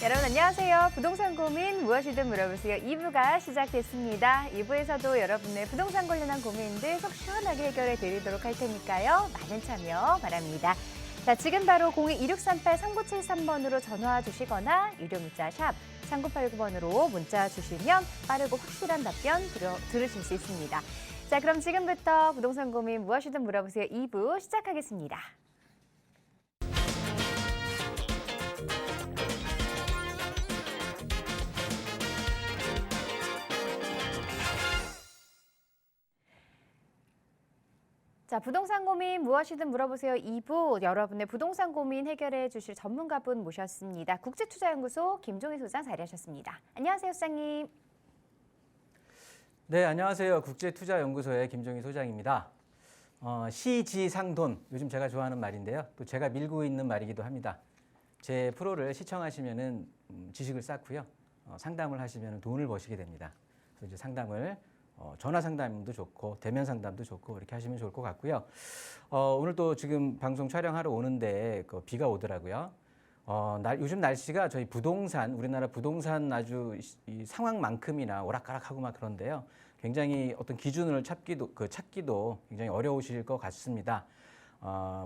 여러분 안녕하세요. 부동산 고민 무엇이든 물어보세요. 2부가 시작됐습니다. 2부에서도 여러분의 부동산 관련한 고민들 속 시원하게 해결해 드리도록 할 테니까요. 많은 참여 바랍니다. 자, 지금 바로 02-2638-3973번으로 전화 주시거나 유료 문자 샵 3989번으로 문자 주시면 빠르고 확실한 답변 들으실 수 있습니다. 자, 그럼 지금부터 부동산 고민 무엇이든 물어보세요. 2부 시작하겠습니다. 자, 부동산 고민 무엇이든 물어보세요. 2부 여러분의 부동산 고민 해결해 주실 전문가분 모셨습니다. 국제투자연구소 김종희 소장 자리하셨습니다. 안녕하세요, 소장님. 네, 안녕하세요. 국제투자연구소의 김종희 소장입니다. 시지상돈, 요즘 제가 좋아하는 말인데요. 또 제가 밀고 있는 말이기도 합니다. 제 프로를 시청하시면은 지식을 쌓고요. 상담을 하시면 돈을 버시게 됩니다. 그래서 이제 상담을 전화 상담도 좋고 대면 상담도 좋고 이렇게 하시면 좋을 것 같고요. 오늘 또 지금 방송 촬영하러 오는데 비가 오더라고요. 요즘 날씨가 저희 부동산, 우리나라 부동산 아주 이 상황만큼이나 오락가락하고 막 그런데요. 굉장히 어떤 기준을 찾기도 굉장히 어려우실 것 같습니다.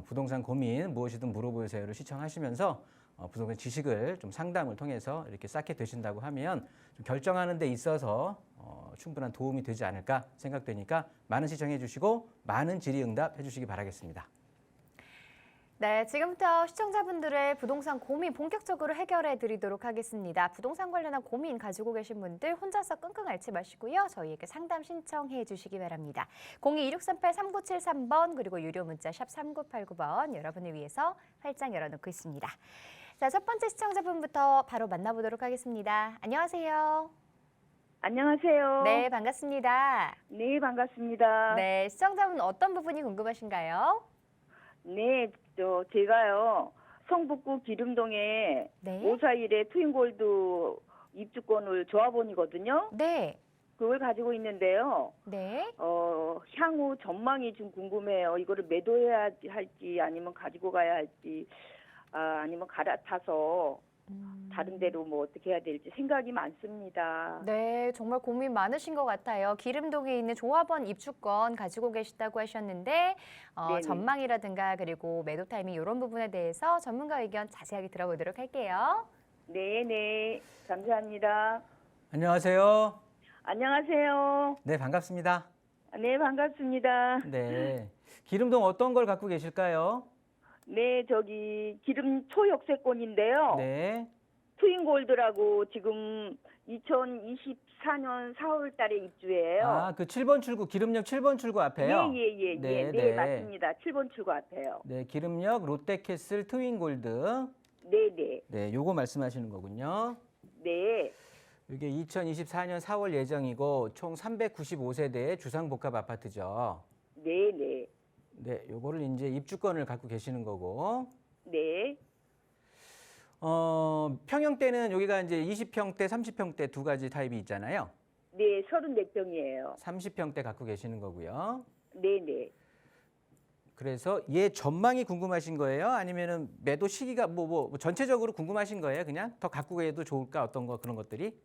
부동산 고민 무엇이든 물어보세요를 시청하시면서 부동산 지식을 좀 상담을 통해서 이렇게 쌓게 되신다고 하면 좀 결정하는 데 있어서 충분한 도움이 되지 않을까 생각되니까 많은 시청해 주시고 많은 질의응답 해주시기 바라겠습니다. 네, 지금부터 시청자분들의 부동산 고민 본격적으로 해결해 드리도록 하겠습니다. 부동산 관련한 고민 가지고 계신 분들 혼자서 끙끙 앓지 마시고요. 저희에게 상담 신청해 주시기 바랍니다. 02-2638-3973번 그리고 유료 문자 샵 3989번 여러분을 위해서 활짝 열어놓고 있습니다. 자, 첫 번째 시청자분부터 바로 만나보도록 하겠습니다. 안녕하세요. 안녕하세요. 네, 반갑습니다. 네, 반갑습니다. 네, 시청자분 어떤 부분이 궁금하신가요? 네, 제가요, 성북구 기름동에 네. 541의 트윈골드 입주권을 조합원이거든요. 네. 그걸 가지고 있는데요. 네. 향후 전망이 좀 궁금해요. 이거를 매도해야 할지 아니면 가지고 가야 할지, 아니면 갈아타서 다른 데로 뭐 어떻게 해야 될지 생각이 많습니다. 네, 정말 고민 많으신 것 같아요. 기름동에 있는 조합원 입주권 가지고 계시다고 하셨는데 네네. 전망이라든가 그리고 매도 타이밍 이런 부분에 대해서 전문가 의견 자세하게 들어보도록 할게요. 네, 감사합니다. 안녕하세요. 안녕하세요. 네, 반갑습니다. 네, 반갑습니다. 네, 기름동 어떤 걸 갖고 계실까요? 네, 저기 기름 초역세권인데요. 네. 트윈골드라고 지금 2024년 4월 달에 입주해요. 그 7번 출구, 기름역 7번 출구 앞에요? 예. 네, 네, 맞습니다. 7번 출구 앞에요. 네, 기름역 롯데캐슬 트윈골드. 네. 네, 요거 말씀하시는 거군요. 네. 이게 2024년 4월 예정이고 총 395세대의 주상복합 아파트죠. 네. 네, 요거를 이제 입주권을 갖고 계시는 거고. 네. 평형대는 여기가 이제 20평대, 30평대 두 가지 타입이 있잖아요. 네, 34평이에요. 30평대 갖고 계시는 거고요. 네. 그래서 얘 전망이 궁금하신 거예요? 아니면은 매도 시기가 뭐 전체적으로 궁금하신 거예요? 그냥 더 갖고 가도 좋을까 어떤 거 그런 것들이?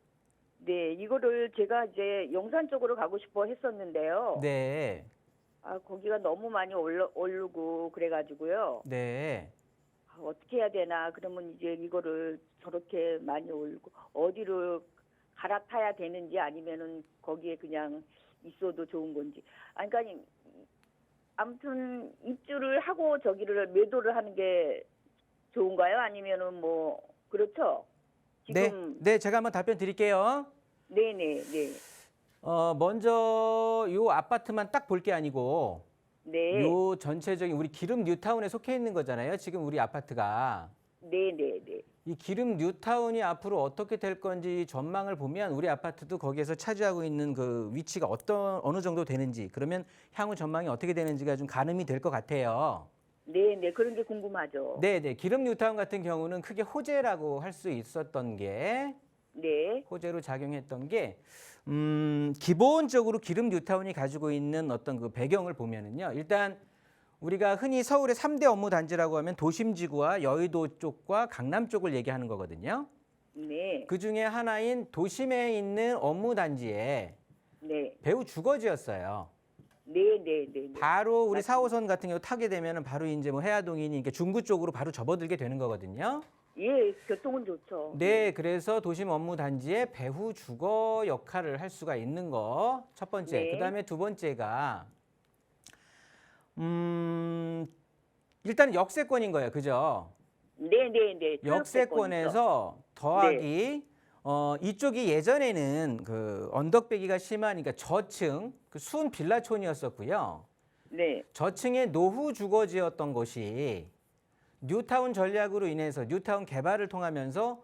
네, 이거를 제가 이제 용산 쪽으로 가고 싶어 했었는데요. 네. 거기가 너무 많이 오르고 그래가지고요. 네. 어떻게 해야 되나. 그러면 이제 이거를 저렇게 많이 오르고 어디로 갈아타야 되는지 아니면은 거기에 그냥 있어도 좋은 건지. 그러니까 아무튼 입주를 하고 저기를 매도를 하는 게 좋은가요? 아니면은 뭐 그렇죠? 지금 네, 제가 한번 답변 드릴게요. 네. 먼저 요 아파트만 딱 볼 게 아니고 네. 요 전체적인 우리 기름 뉴타운에 속해 있는 거잖아요. 지금 우리 아파트가. 네. 이 기름 뉴타운이 앞으로 어떻게 될 건지 전망을 보면 우리 아파트도 거기에서 차지하고 있는 그 위치가 어느 정도 되는지 그러면 향후 전망이 어떻게 되는지가 좀 가늠이 될 것 같아요. 네. 그런 게 궁금하죠. 네. 기름 뉴타운 같은 경우는 크게 호재라고 할 수 있었던 게 네. 호재로 작용했던 게 기본적으로 기름 뉴타운이 가지고 있는 어떤 그 배경을 보면은요. 일단 우리가 흔히 서울의 3대 업무 단지라고 하면 도심지구와 여의도 쪽과 강남 쪽을 얘기하는 거거든요. 네. 그 중에 하나인 도심에 있는 업무단지에 네. 배후 주거지였어요. 네, 네, 네. 네. 바로 우리 맞습니다. 4호선 같은 경우 타게 되면은 바로 이제 뭐 해화동이니 이렇게 중구 쪽으로 바로 접어들게 되는 거거든요. 예, 교통은 좋죠. 네, 그래서 도심 업무 단지의 배후 주거 역할을 할 수가 있는 거 첫 번째. 네. 그다음에 두 번째가 일단은 역세권인 거예요. 그죠? 네, 네, 네. 역세권에서 더하기 이쪽이 예전에는 그 언덕배기가 심하니까 저층 그 순 빌라촌이었었고요. 네. 저층의 노후 주거지였던 곳이 뉴타운 전략으로 인해서 뉴타운 개발을 통하면서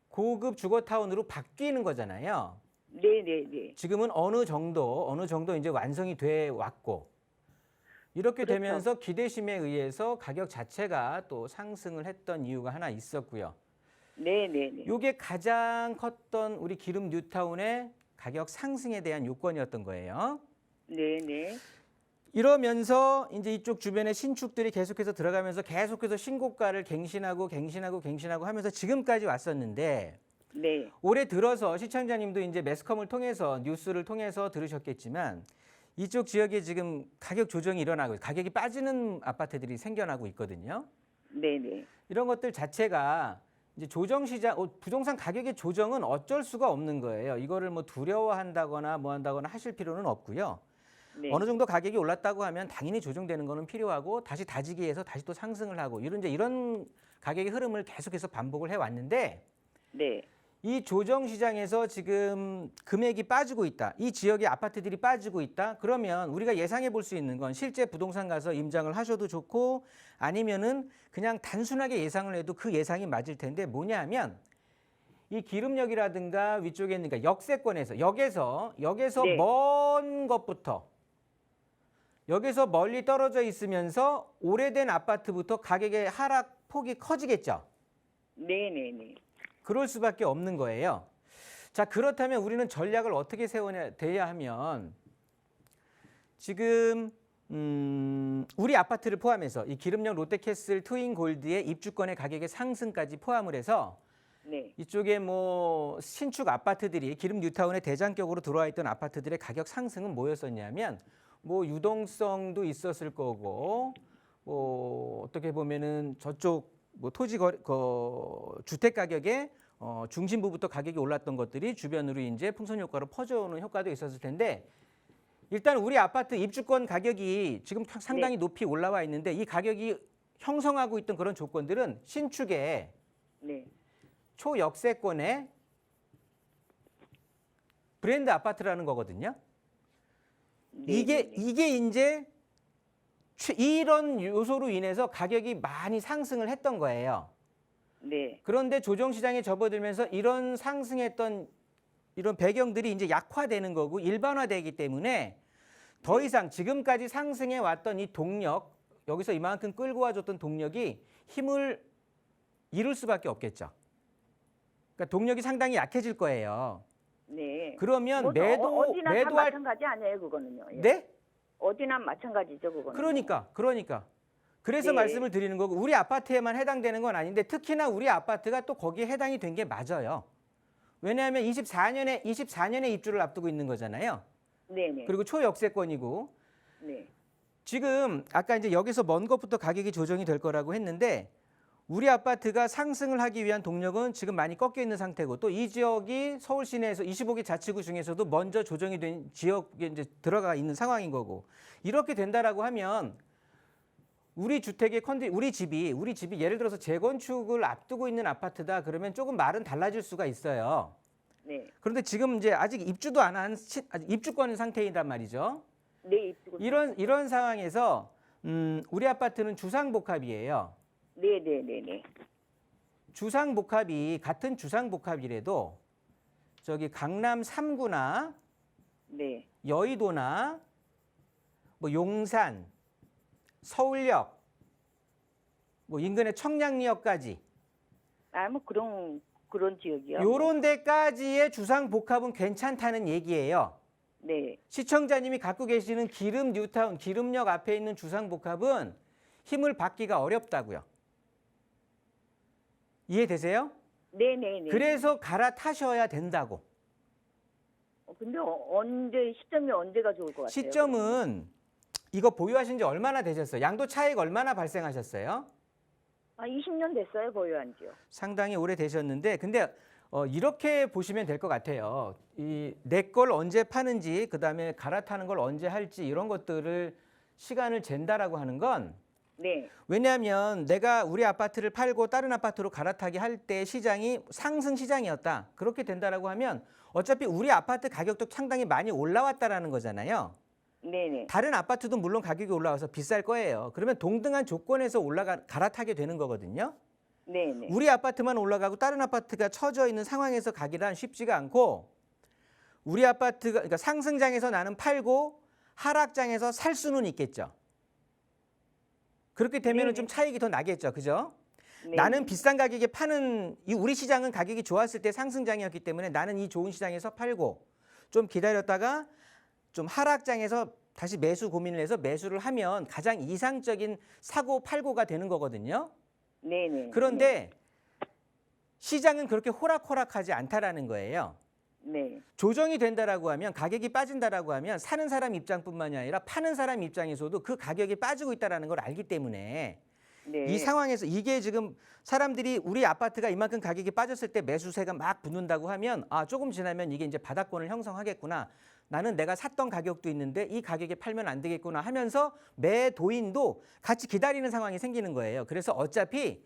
고급 주거타운으로 바뀌는 거잖아요. 네, 네, 네. 지금은 어느 정도 이제 완성이 돼 왔고 이렇게 그렇죠. 되면서 기대심에 의해서 가격 자체가 또 상승을 했던 이유가 하나 있었고요. 네, 네, 네. 이게 가장 컸던 우리 기름 뉴타운의 가격 상승에 대한 요건이었던 거예요. 네, 네. 이러면서 이제 이쪽 주변에 신축들이 계속해서 들어가면서 계속해서 신고가를 갱신하고 하면서 지금까지 왔었는데 네. 올해 들어서 시청자님도 이제 매스컴을 통해서 뉴스를 통해서 들으셨겠지만 이쪽 지역에 지금 가격 조정이 일어나고 가격이 빠지는 아파트들이 생겨나고 있거든요. 네, 네. 이런 것들 자체가 이제 조정 시장 부동산 가격의 조정은 어쩔 수가 없는 거예요. 이거를 뭐 두려워한다거나 뭐 한다거나 하실 필요는 없고요. 네. 어느 정도 가격이 올랐다고 하면 당연히 조정되는 거는 필요하고 다시 다지기 위해서 다시 또 상승을 하고 이런 가격의 흐름을 계속해서 반복을 해 왔는데 네. 이 조정 시장에서 지금 금액이 빠지고 있다. 이 지역의 아파트들이 빠지고 있다. 그러면 우리가 예상해 볼 수 있는 건 실제 부동산 가서 임장을 하셔도 좋고 아니면은 그냥 단순하게 예상을 해도 그 예상이 맞을 텐데 뭐냐 하면 이 기름역이라든가 위쪽에 있는 그러니까 역세권에서 역에서 네. 먼 것부터 여기서 멀리 떨어져 있으면서 오래된 아파트부터 가격의 하락 폭이 커지겠죠. 네, 네, 네. 그럴 수밖에 없는 거예요. 자, 그렇다면 우리는 전략을 어떻게 세워야 하면 지금 우리 아파트를 포함해서 이 기름역 롯데캐슬 트윈 골드의 입주권의 가격의 상승까지 포함을 해서 네. 이쪽에 뭐 신축 아파트들이 기름 뉴타운의 대장격으로 들어와 있던 아파트들의 가격 상승은 뭐였었냐면 뭐 유동성도 있었을 거고 뭐 어떻게 보면은 저쪽 뭐 주택 가격의 중심부부터 가격이 올랐던 것들이 주변으로 이제 풍선 효과로 퍼져오는 효과도 있었을 텐데 일단 우리 아파트 입주권 가격이 지금 상당히 높이 올라와 있는데 이 가격이 형성하고 있던 그런 조건들은 신축의 네. 초역세권의 브랜드 아파트라는 거거든요. 네, 이게 네, 네. 이게 이제 이런 요소로 인해서 가격이 많이 상승을 했던 거예요. 네. 그런데 조정 시장에 접어들면서 이런 상승했던 이런 배경들이 이제 약화되는 거고 일반화되기 때문에 더 이상 지금까지 상승해 왔던 이 동력 여기서 이만큼 끌고 와줬던 동력이 힘을 잃을 수밖에 없겠죠. 그러니까 동력이 상당히 약해질 거예요. 네. 그러면 뭐 어디나 다 매도할 마찬가지 아니에요, 그거는요. 예. 네? 어디나 마찬가지죠, 그거는. 그러니까. 그래서 네. 말씀을 드리는 거고 우리 아파트에만 해당되는 건 아닌데 특히나 우리 아파트가 또 거기에 해당이 된 게 맞아요. 왜냐하면 24년에 입주를 앞두고 있는 거잖아요. 네, 네. 그리고 초역세권이고 네. 지금 아까 이제 여기서 먼 것부터 가격이 조정이 될 거라고 했는데 우리 아파트가 상승을 하기 위한 동력은 지금 많이 꺾여 있는 상태고 또 이 지역이 서울 시내에서 25개 자치구 중에서도 먼저 조정이 된 지역에 이제 들어가 있는 상황인 거고 이렇게 된다라고 하면 우리 주택의 우리 집이 예를 들어서 재건축을 앞두고 있는 아파트다 그러면 조금 말은 달라질 수가 있어요. 네. 그런데 지금 이제 아직 입주도 안 한 입주권 상태이란 말이죠. 네, 입주권. 이런 상황에서 우리 아파트는 주상복합이에요. 네, 네, 네, 네. 주상복합이 같은 주상복합이라도 저기 강남 3구나 네. 여의도나 뭐 용산, 서울역, 뭐 인근의 청량리역까지 아, 뭐 그런 지역이요. 요런 데까지의 주상복합은 괜찮다는 얘기예요. 네. 시청자님이 갖고 계시는 기름 뉴타운, 기름역 앞에 있는 주상복합은 힘을 받기가 어렵다고요. 이해되세요? 네네네. 그래서 갈아타셔야 된다고. 근데 언제 시점이 언제가 좋을 것 같아요? 시점은 이거 보유하신 지 얼마나 되셨어요? 양도 차익 얼마나 발생하셨어요? 20년 됐어요, 보유한 지요. 상당히 오래 되셨는데 근데 이렇게 보시면 될 것 같아요. 이 내 걸 언제 파는지 그다음에 갈아타는 걸 언제 할지 이런 것들을 시간을 잰다라고 하는 건 네. 왜냐하면 내가 우리 아파트를 팔고 다른 아파트로 갈아타기 할 때 시장이 상승 시장이었다. 그렇게 된다라고 하면 어차피 우리 아파트 가격도 상당히 많이 올라왔다라는 거잖아요. 네네. 다른 아파트도 물론 가격이 올라와서 비쌀 거예요. 그러면 동등한 조건에서 갈아타게 되는 거거든요. 네네. 우리 아파트만 올라가고 다른 아파트가 처져 있는 상황에서 가기란 쉽지가 않고 우리 아파트가 그러니까 상승장에서 나는 팔고 하락장에서 살 수는 있겠죠. 그렇게 되면 네네. 좀 차익이 더 나겠죠. 그죠? 네네. 나는 비싼 가격에 파는 우리 시장은 가격이 좋았을 때 상승장이었기 때문에 나는 이 좋은 시장에서 팔고 좀 기다렸다가 좀 하락장에서 다시 매수 고민을 해서 매수를 하면 가장 이상적인 사고 팔고가 되는 거거든요. 네네. 그런데 시장은 그렇게 호락호락하지 않다라는 거예요. 네. 조정이 된다라고 하면 가격이 빠진다라고 하면 사는 사람 입장뿐만이 아니라 파는 사람 입장에서도 그 가격이 빠지고 있다라는 걸 알기 때문에 네. 이 상황에서 이게 지금 사람들이 우리 아파트가 이만큼 가격이 빠졌을 때 매수세가 막 붙는다고 하면 조금 지나면 이게 이제 바닥권을 형성하겠구나. 나는 내가 샀던 가격도 있는데 이 가격에 팔면 안 되겠구나 하면서 매도인도 같이 기다리는 상황이 생기는 거예요. 그래서 어차피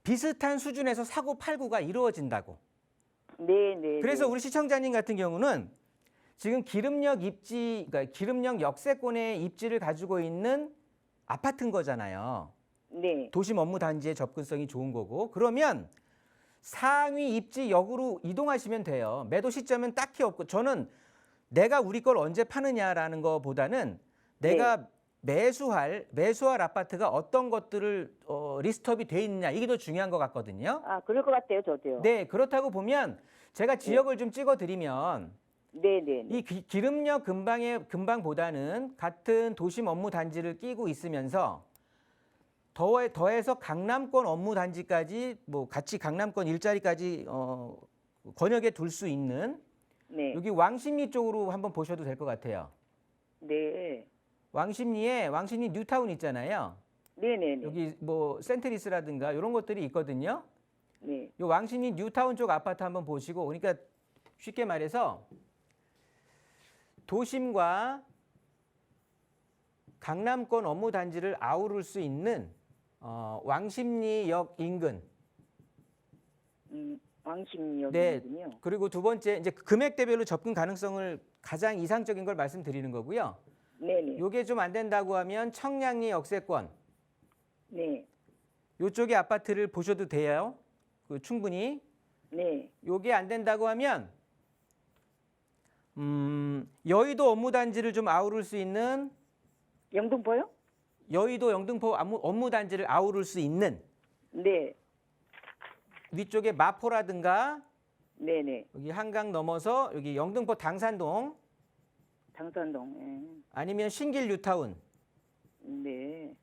비슷한 수준에서 사고 팔고가 이루어진다고. 네네. 그래서 우리 시청자님 같은 경우는 지금 기름역 입지, 그러니까 기름역 역세권의 입지를 가지고 있는 아파트인 거잖아요. 네. 도심 업무 단지의 접근성이 좋은 거고 그러면 상위 입지역으로 이동하시면 돼요. 매도 시점은 딱히 없고 저는 내가 우리 걸 언제 파느냐라는 거보다는 내가 매수할 아파트가 어떤 것들을 리스트업이 돼 있느냐 이게 더 중요한 것 같거든요. 그럴 것 같아요, 저도요. 네, 그렇다고 보면 제가 지역을 좀 찍어드리면 네네. 이 기름역 근방보다는 같은 도심 업무 단지를 끼고 있으면서 더해서 강남권 업무 단지까지 뭐 같이 강남권 일자리까지 권역에 둘 수 있는 네. 여기 왕십리 쪽으로 한번 보셔도 될 것 같아요. 네. 왕십리 뉴타운 있잖아요. 네네네. 여기 뭐 센트리스라든가 이런 것들이 있거든요. 네. 요 왕십리 뉴타운 쪽 아파트 한번 보시고 그러니까 쉽게 말해서 도심과 강남권 업무 단지를 아우를 수 있는 왕십리역 인근. 왕십리역이군요. 네. 그리고 두 번째 이제 금액대별로 접근 가능성을 가장 이상적인 걸 말씀드리는 거고요. 네네. 요게 좀 안 된다고 하면 청량리 역세권. 네. 요쪽에 아파트를 보셔도 돼요. 충분히. 네. 요게 안 된다고 하면 여의도 업무 단지를 좀 아우를 수 있는 영등포요? 여의도 영등포 업무 단지를 아우를 수 있는 네. 위쪽에 마포라든가 네네. 여기 한강 넘어서 여기 영등포 당산동 당산동. 아니면 신길 뉴타운 네.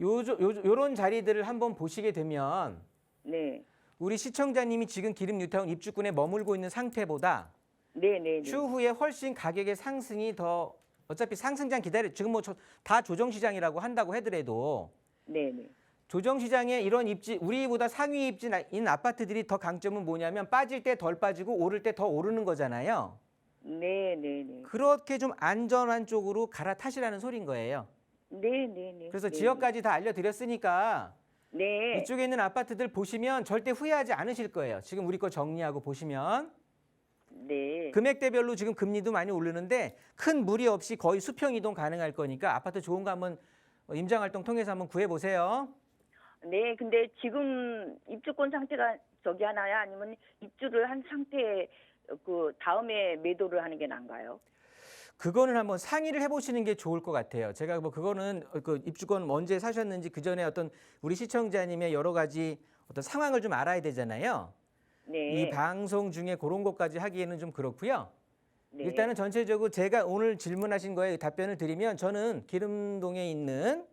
요런 자리들을 한번 보시게 되면 네. 우리 시청자님이 지금 기름 뉴타운 입주권에 머물고 있는 상태보다 네네. 추후에 훨씬 가격의 상승이 더 어차피 상승장 지금 뭐 다 조정 시장이라고 한다고 하더라도 네네. 조정 시장에 이런 입지 우리보다 상위 입지인 아파트들이 더 강점은 뭐냐면 빠질 때 덜 빠지고 오를 때 더 오르는 거잖아요. 네네네. 그렇게 좀 안전한 쪽으로 갈아타시라는 소리인 거예요. 네네네. 그래서 지역까지 다 알려드렸으니까 네. 이쪽에 있는 아파트들 보시면 절대 후회하지 않으실 거예요. 지금 우리 거 정리하고 보시면 네. 금액대별로 지금 금리도 많이 오르는데 큰 무리 없이 거의 수평 이동 가능할 거니까 아파트 좋은 거 한번 임장 활동 통해서 한번 구해보세요. 네. 근데 지금 입주권 상태가 저기 하나요? 아니면 입주를 한 상태에 그 다음에 매도를 하는 게 나은가요? 그거는 한번 상의를 해보시는 게 좋을 것 같아요. 제가 뭐 그거는 그 입주권 언제 사셨는지 그 전에 어떤 우리 시청자님의 여러 가지 어떤 상황을 좀 알아야 되잖아요. 네. 이 방송 중에 그런 것까지 하기에는 좀 그렇고요. 네. 일단은 전체적으로 제가 오늘 질문하신 거에 답변을 드리면 저는 기름동에 있는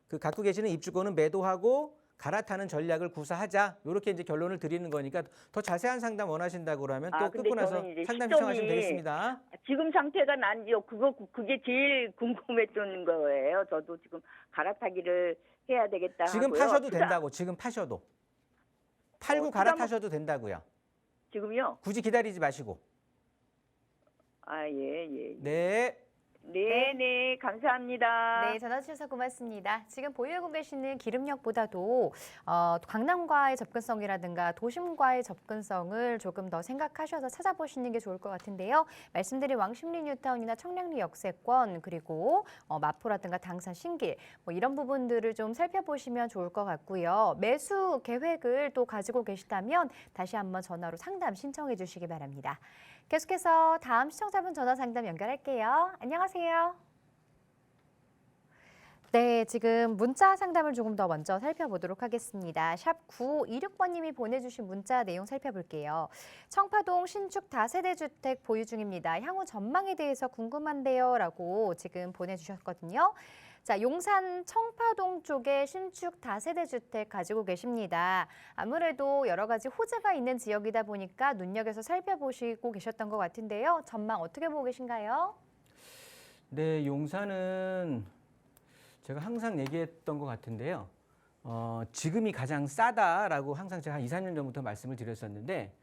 그 갖고 계시는 입주권은 매도하고 갈아타는 전략을 구사하자. 이렇게 이제 결론을 드리는 거니까 더 자세한 상담 원하신다고 그러면 또 근데 끊고 나서 저는 이제 상담 시점이 신청하시면 되겠습니다. 지금 상태가 난지요. 그게 제일 궁금했던 거예요. 저도 지금 갈아타기를 해야 되겠다 지금 하고요. 파셔도 된다고. 지금 파셔도. 팔고 갈아타셔도 된다고요. 지금요? 굳이 기다리지 마시고. 예. 네. 네, 감사합니다. 네, 전화 주셔서 고맙습니다. 지금 보유하고 계시는 기름역보다도 강남과의 접근성이라든가 도심과의 접근성을 조금 더 생각하셔서 찾아보시는 게 좋을 것 같은데요. 말씀드린 왕십리 뉴타운이나 청량리 역세권 그리고 마포라든가 당산 신길 뭐 이런 부분들을 좀 살펴보시면 좋을 것 같고요. 매수 계획을 또 가지고 계시다면 다시 한번 전화로 상담 신청해 주시기 바랍니다. 계속해서 다음 시청자분 전화 상담 연결할게요. 안녕하세요. 네, 지금 문자 상담을 조금 더 먼저 살펴보도록 하겠습니다. 샵 9526번님이 보내주신 문자 내용 살펴볼게요. 청파동 신축 다세대 주택 보유 중입니다. 향후 전망에 대해서 궁금한데요. 라고 지금 보내주셨거든요. 자, 용산 청파동 쪽에 신축 다세대 주택 가지고 계십니다. 아무래도 여러 가지 호재가 있는 지역이다 보니까 눈여겨서 살펴보시고 계셨던 것 같은데요. 전망 어떻게 보고 계신가요? 네, 용산은 제가 항상 얘기했던 것 같은데요. 지금이 가장 싸다라고 항상 제가 한 2, 3년 전부터 말씀을 드렸었는데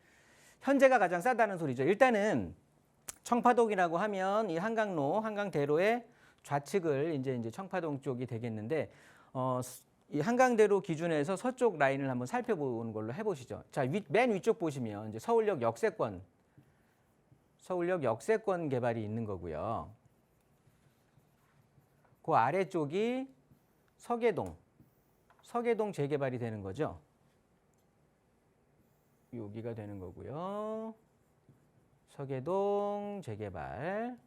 현재가 가장 싸다는 소리죠. 일단은 청파동이라고 하면 이 한강로, 한강대로의 좌측을 이제 청파동 쪽이 되겠는데 이 한강대로 기준에서 서쪽 라인을 한번 살펴보는 걸로 해보시죠. 자, 맨 위쪽 보시면 이제 서울역 역세권 개발이 있는 거고요. 그 아래쪽이 서계동 재개발이 되는 거죠. 여기가 되는 거고요. 서계동 재개발.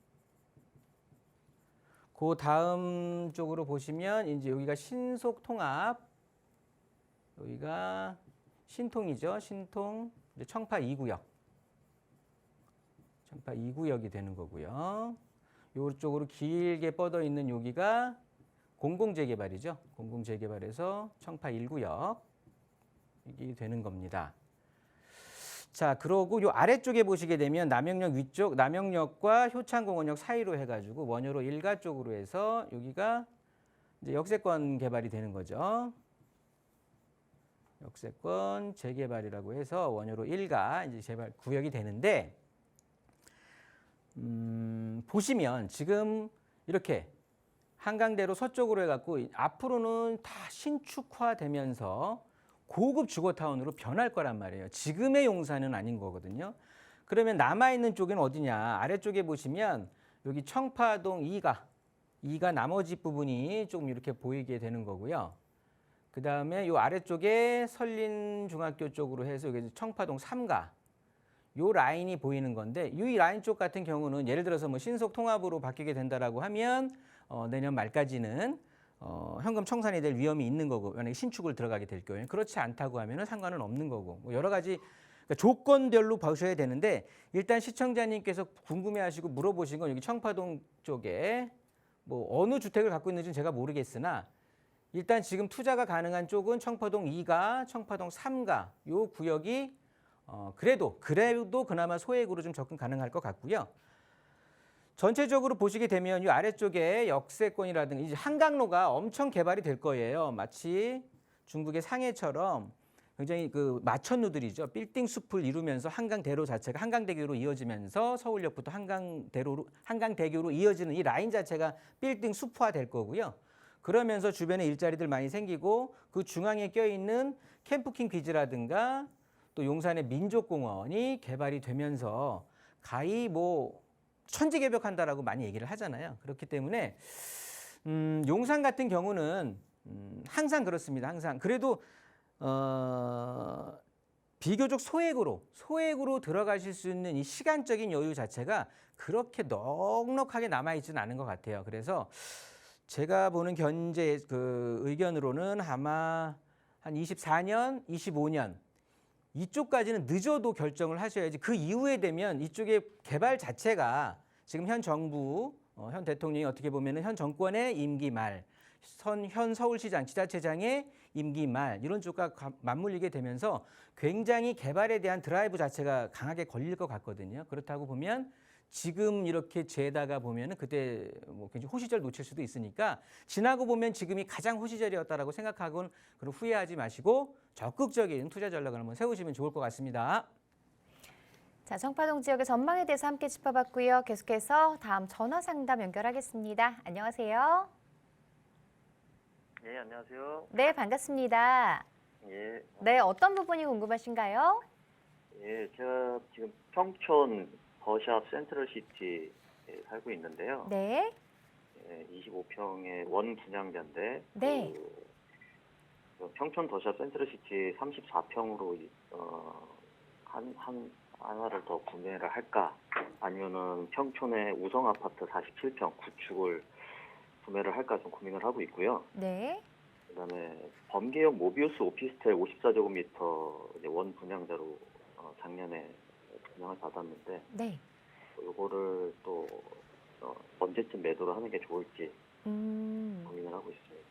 그 다음 쪽으로 보시면 이제 여기가 신속통합, 여기가 신통이죠. 신통, 이제 청파 2구역. 청파 2구역이 되는 거고요. 이쪽으로 길게 뻗어 있는 여기가 공공재개발이죠. 공공재개발에서 청파 1구역 이게 되는 겁니다. 자, 그러고 요 아래쪽에 보시게 되면 남영역 위쪽, 남영역과 효창공원역 사이로 해가지고 원효로 일가 쪽으로 해서 여기가 이제 역세권 개발이 되는 거죠. 역세권 재개발이라고 해서 원효로 일가 이제 재발 구역이 되는데, 보시면 지금 이렇게 한강대로 서쪽으로 해갖고 앞으로는 다 신축화되면서 고급 주거타운으로 변할 거란 말이에요. 지금의 용산은 아닌 거거든요. 그러면 남아있는 쪽은 어디냐? 아래쪽에 보시면 여기 청파동 2가 나머지 부분이 조금 이렇게 보이게 되는 거고요. 그 다음에 요 아래쪽에 설린중학교 쪽으로 해서 여기 청파동 3가 요 라인이 보이는 건데, 이 라인 쪽 같은 경우는 예를 들어서 뭐 신속통합으로 바뀌게 된다라고 하면 내년 말까지는 현금 청산이 될 위험이 있는 거고, 만약에 신축을 들어가게 될 경우에 그렇지 않다고 하면 상관은 없는 거고, 뭐 여러 가지 그러니까 조건별로 보셔야 되는데, 일단 시청자님께서 궁금해하시고 물어보신 건 여기 청파동 쪽에 뭐 어느 주택을 갖고 있는지는 제가 모르겠으나 일단 지금 투자가 가능한 쪽은 청파동 2가, 청파동 3가 요 구역이 그래도 그나마 소액으로 좀 접근 가능할 것 같고요. 전체적으로 보시게 되면 이 아래쪽에 역세권이라든가 이제 한강로가 엄청 개발이 될 거예요. 마치 중국의 상해처럼 굉장히 그 마천루들이죠. 빌딩 숲을 이루면서 한강대로 자체가 한강대교로 이어지면서 서울역부터 한강대교로 이어지는 이 라인 자체가 빌딩 숲화 될 거고요. 그러면서 주변에 일자리들 많이 생기고 그 중앙에 껴있는 캠프킹 비즈라든가 또 용산의 민족공원이 개발이 되면서 가히 뭐 천지개벽한다라고 많이 얘기를 하잖아요. 그렇기 때문에 용산 같은 경우는 항상 그렇습니다. 항상 그래도 비교적 소액으로 들어가실 수 있는 이 시간적인 여유 자체가 그렇게 넉넉하게 남아있지는 않은 것 같아요. 그래서 제가 보는 견제 그 의견으로는 아마 한 24년, 25년 이쪽까지는 늦어도 결정을 하셔야지, 그 이후에 되면 이쪽의 개발 자체가 지금 현 정부, 현 대통령이 어떻게 보면 현 정권의 임기 말, 현 서울시장 지자체장의 임기 말 이런 쪽과 맞물리게 되면서 굉장히 개발에 대한 드라이브 자체가 강하게 걸릴 것 같거든요. 그렇다고 보면 지금 이렇게 재다가 보면은 그때 뭐 굉장히 호시절 놓칠 수도 있으니까 지나고 보면 지금이 가장 호시절이었다라고 생각하고는 그런 후회하지 마시고 적극적인 투자 전략을 한번 세우시면 좋을 것 같습니다. 자, 청파동 지역의 전망에 대해서 함께 짚어봤고요. 계속해서 다음 전화 상담 연결하겠습니다. 안녕하세요. 예, 안녕하세요. 네, 반갑습니다. 예, 네, 어떤 부분이 궁금하신가요? 예, 제가 지금 평촌 더샵 센트럴시티에 살고 있는데요. 네, 예, 25평의 원 분양자인데, 네. 그 평촌 더샵 센트럴시티 34평으로 하나를 더 구매를 할까? 아니면은 평촌의 우성 아파트 47평 구축을 구매를 할까 좀 고민을 하고 있고요. 네. 그다음에 범계역 모비우스 오피스텔 54제곱미터 이제 원 분양자로 작년에 분양을 받았는데 네. 요거를 또 언제쯤 매도를 하는 게 좋을지 고민을 하고 있습니다.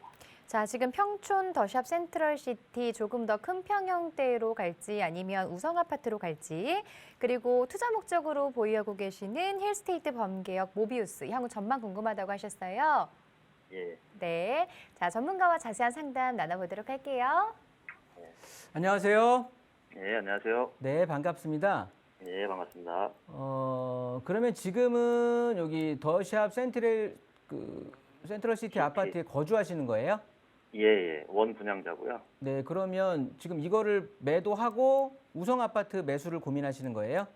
자, 지금 평촌 더샵 센트럴시티 조금 더 큰 평형대로 갈지 아니면 우성 아파트로 갈지 그리고 투자 목적으로 보유하고 계시는 힐스테이트 범계역 모비우스 향후 전망 궁금하다고 하셨어요. 예, 네. 자, 전문가와 자세한 상담 나눠보도록 할게요. 안녕하세요. 예, 안녕하세요. 네, 반갑습니다. 예, 반갑습니다. 그러면 지금은 여기 더샵 센트럴시티 아파트에 거주하시는 거예요? 예, 예, 원 분양자고요. 네, 그러면 지금 이거를 매도하고 우성 아파트 매수를 고민하시는 거예요?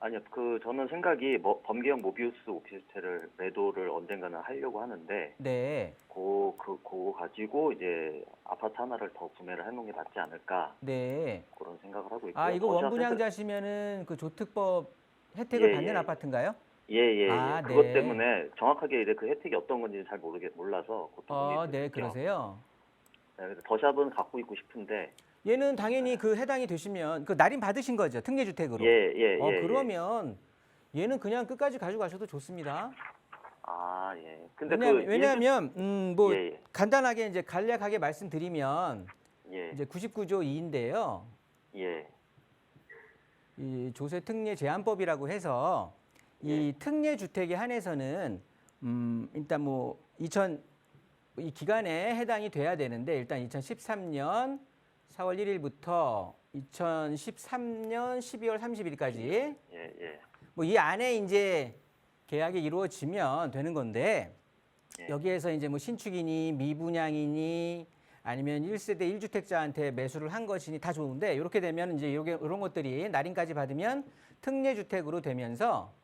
아니요, 저는 생각이 범계역 모비우스 오피스텔을 매도를 언젠가는 하려고 하는데, 네, 그거 가지고 이제 아파트 하나를 더 구매를 해놓은 게 낫지 않을까 네. 그런 생각을 하고 있고요. 아, 이거 더샵 원분양자시면은 그 조특법 혜택을 예, 받는 예. 아파트인가요? 예. 아, 그것 네. 때문에 정확하게 이제 그 혜택이 어떤 건지 잘 몰라서 고민이 네, 되거든요. 그러세요. 네, 그래서 더샵은 갖고 있고 싶은데, 얘는 당연히 그 해당이 되시면 그 날인 받으신 거죠, 특례주택으로. 예. 그러면 얘는 그냥 끝까지 가져가셔도 좋습니다. 아, 예. 근데 왜냐하면 뭐 예. 간단하게 이제 간략하게 말씀드리면 예. 이제 99조 2인데요. 예. 이 조세 특례 제한법이라고 해서 이 특례 주택에 한해서는 일단 뭐 이 기간에 해당이 돼야 되는데 일단 2013년 4월 1일부터 2013년 12월 30일까지 예. 뭐 이 안에 이제 계약이 이루어지면 되는 건데 예. 여기에서 이제 뭐 신축이니 미분양이니 아니면 1세대 1주택자한테 매수를 한 것이니 다 좋은데 이렇게 되면 이제 이런 것들이 날인까지 받으면 특례주택으로 되면서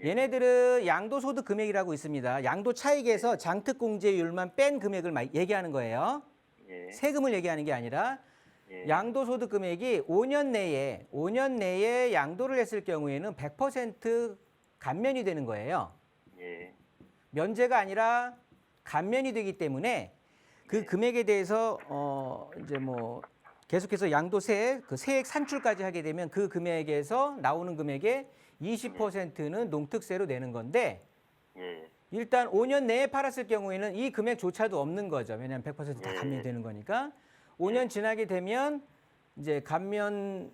얘네들은 양도소득 금액이라고 있습니다. 양도 차익에서 장특공제율만 뺀 금액을 얘기하는 거예요. 예. 세금을 얘기하는 게 아니라 예. 양도소득 금액이 5년 내에 양도를 했을 경우에는 100% 감면이 되는 거예요. 예. 면제가 아니라 감면이 되기 때문에 그 금액에 대해서 이제 뭐 계속해서 양도세 그 세액 산출까지 하게 되면 그 금액에서 나오는 금액의 20%는 농특세로 내는 건데 예. 일단 5년 내에 팔았을 경우에는 이 금액조차도 없는 거죠. 왜냐하면 100%다 예. 감면이 되는 거니까 5년 지나게 되면 이제 감면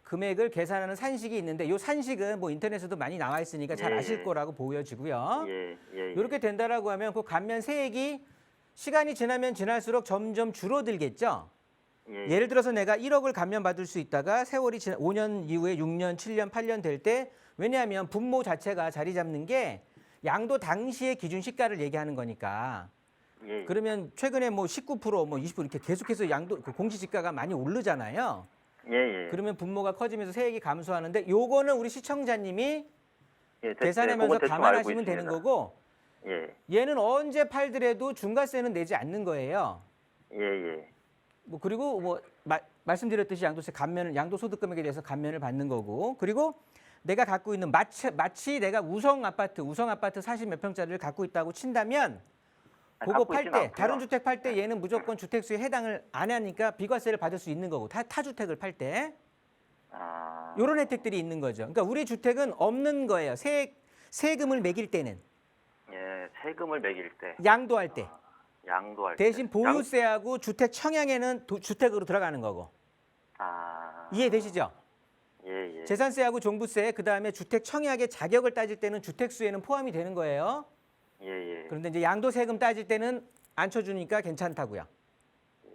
금액을 계산하는 산식이 있는데 이 산식은 뭐 인터넷에도 많이 나와 있으니까 잘 아실 거라고 보여지고요. 예. 이렇게 된다라고 하면 그 감면 세액이 시간이 지나면 지날수록 점점 줄어들겠죠. 예. 예를 들어서 내가 1억을 감면받을 수 있다가 세월이 5년 이후에 6년, 7년, 8년 될 때 왜냐하면 분모 자체가 자리 잡는 게 양도 당시의 기준 시가를 얘기하는 거니까. 예. 그러면 최근에 뭐 19%, 뭐 20% 이렇게 계속해서 양도 그 공시지가가 많이 오르잖아요. 예. 그러면 분모가 커지면서 세액이 감소하는데 요거는 우리 시청자님이 예, 계산하면서 그건 대충 감안하시면 알고 되는 있습니다. 거고 예. 얘는 언제 팔더라도 중과세는 내지 않는 거예요. 예. 뭐 그리고 뭐 말씀드렸듯이 양도세 감면을 양도소득 금액에 대해서 감면을 받는 거고 그리고 내가 갖고 있는 마치 내가 우성 아파트 40몇 평짜리를 갖고 있다고 친다면 그거 갖고 팔 있진 때 않고요. 다른 주택 팔 때 얘는 무조건 주택수에 해당을 안 하니까 비과세를 받을 수 있는 거고 타 주택을 팔 때 아. 이런 혜택들이 있는 거죠. 그러니까 우리 주택은 없는 거예요. 세금을 매길 때는 예, 세금을 매길 때. 양도할 때. 양도할 대신 때. 보유세하고 주택 청약에는 주택으로 들어가는 거고. 아. 이해되시죠? 예, 예. 재산세하고 종부세, 그다음에 주택 청약의 자격을 따질 때는 주택수에는 포함이 되는 거예요. 예, 예. 그런데 이제 양도세금 따질 때는 안 쳐주니까 괜찮다고요.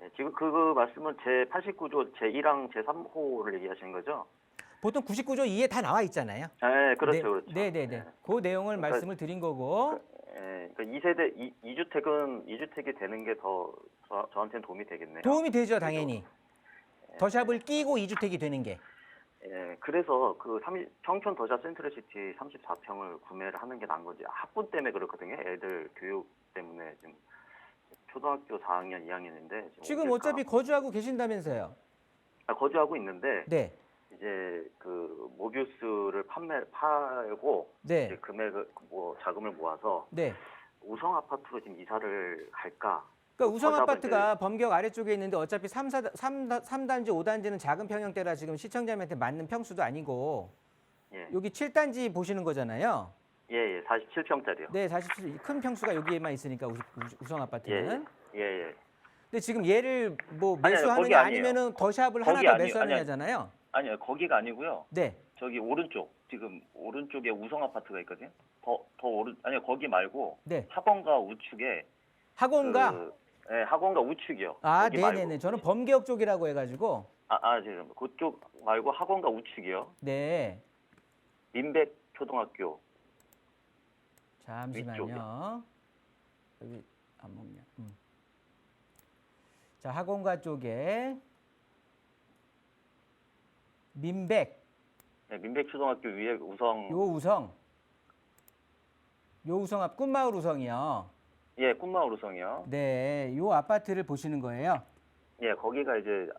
예, 지금 그 말씀은 제 89조 제1항 제3호를 얘기하시는 거죠? 보통 99조 2에 다 나와 있잖아요. 네, 그렇죠, 네, 그렇죠. 네네네. 예. 그 내용을 그러니까- 말씀을 드린 거고. 예, 그러니까 2세대 2주택이 되는 게 더 저한테는 도움이 되겠네요. 도움이 되죠, 당연히. 더샵을 끼고 2주택이 되는 게. 예, 그래서 그 청촌 더샵 센트럴시티 34평을 구매를 하는 게 나은 거지. 학군 때문에 그렇거든요. 애들 교육 때문에 지금 초등학교 4학년, 2학년인데 지금 어차피 거주하고 계신다면서요. 거주하고 있는데 네. 이제 그 모비우스를 팔고 네. 이제 자금을 모아서 네. 우성 아파트로 지금 이사를 갈까? 그러니까 우성 더샵은 아파트가 범격 아래쪽에 있는데 어차피 3단지, 5단지는 작은 평형대라 지금 시청자님한테 맞는 평수도 아니고 예, 여기 7단지 보시는 거잖아요. 예, 47평짜리요. 네, 47, 큰 평수가 여기에만 있으니까 우성 아파트는. 예, 예. 근데 지금 얘를 뭐 아니, 매수하느냐 거기 아니에요. 아니면은 더샵을 거기 하나 더 아니에요. 매수하느냐잖아요. 아니요, 거기가 아니고요. 네. 저기 오른쪽 지금 오른쪽에 우성 아파트가 있거든요. 아니요, 거기 말고 네. 학원가 우측에 학원가. 학원가 우측이요. 아, 거기 네네네. 말고. 저는 범계역 쪽이라고 해가지고. 지금 그쪽 말고 학원가 우측이요. 네. 민백 초등학교. 잠시만요. 여기 안 먹냐. 자, 학원가 쪽에 민백. 네, 민백 초등학교 위에 우성. 요 우성 앞 꿈마을 우성이요. 예, 꿈마을 우성이요. 네, 요 아파트를 보시는 거예요. 예, 거기가 이제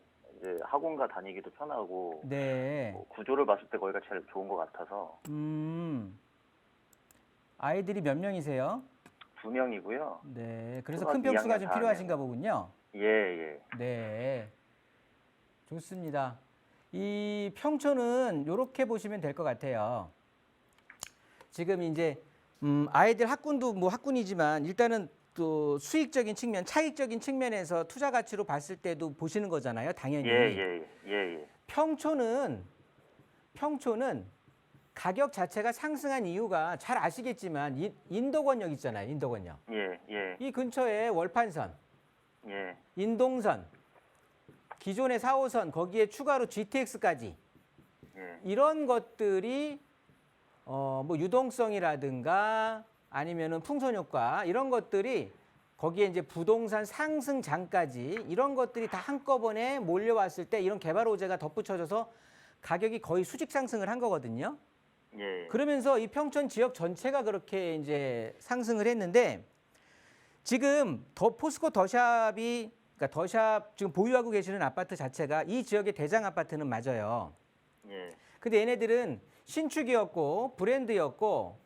학원가 다니기도 편하고 네. 뭐 구조를 봤을 때 거기가 제일 좋은 것 같아서 아이들이 몇 명이세요? 2명이고요. 네, 그래서 큰 초등학교 평수가 2학년, 좀 4학년. 필요하신가 보군요. 예. 네, 좋습니다. 이 평촌은 이렇게 보시면 될 것 같아요. 지금 이제 아이들 학군도 뭐 학군이지만 일단은 또 수익적인 측면, 차익적인 측면에서 투자 가치로 봤을 때도 보시는 거잖아요, 당연히. 예. 평촌은 가격 자체가 상승한 이유가 잘 아시겠지만 인도권역 있잖아요, 인도권역. 예. 이 근처에 월판선, 예. 인동선, 기존의 4호선 거기에 추가로 GTX까지 예. 이런 것들이 뭐 유동성이라든가 아니면은 풍선 효과 이런 것들이 거기에 이제 부동산 상승장까지 이런 것들이 다 한꺼번에 몰려왔을 때 이런 개발 호재가 덧붙여져서 가격이 거의 수직 상승을 한 거거든요. 예. 그러면서 이 평촌 지역 전체가 그렇게 이제 상승을 했는데 지금 포스코 더샵이 그러니까 더샵 지금 보유하고 계시는 아파트 자체가 이 지역의 대장 아파트는 맞아요. 예. 근데 얘네들은 신축이었고 브랜드였고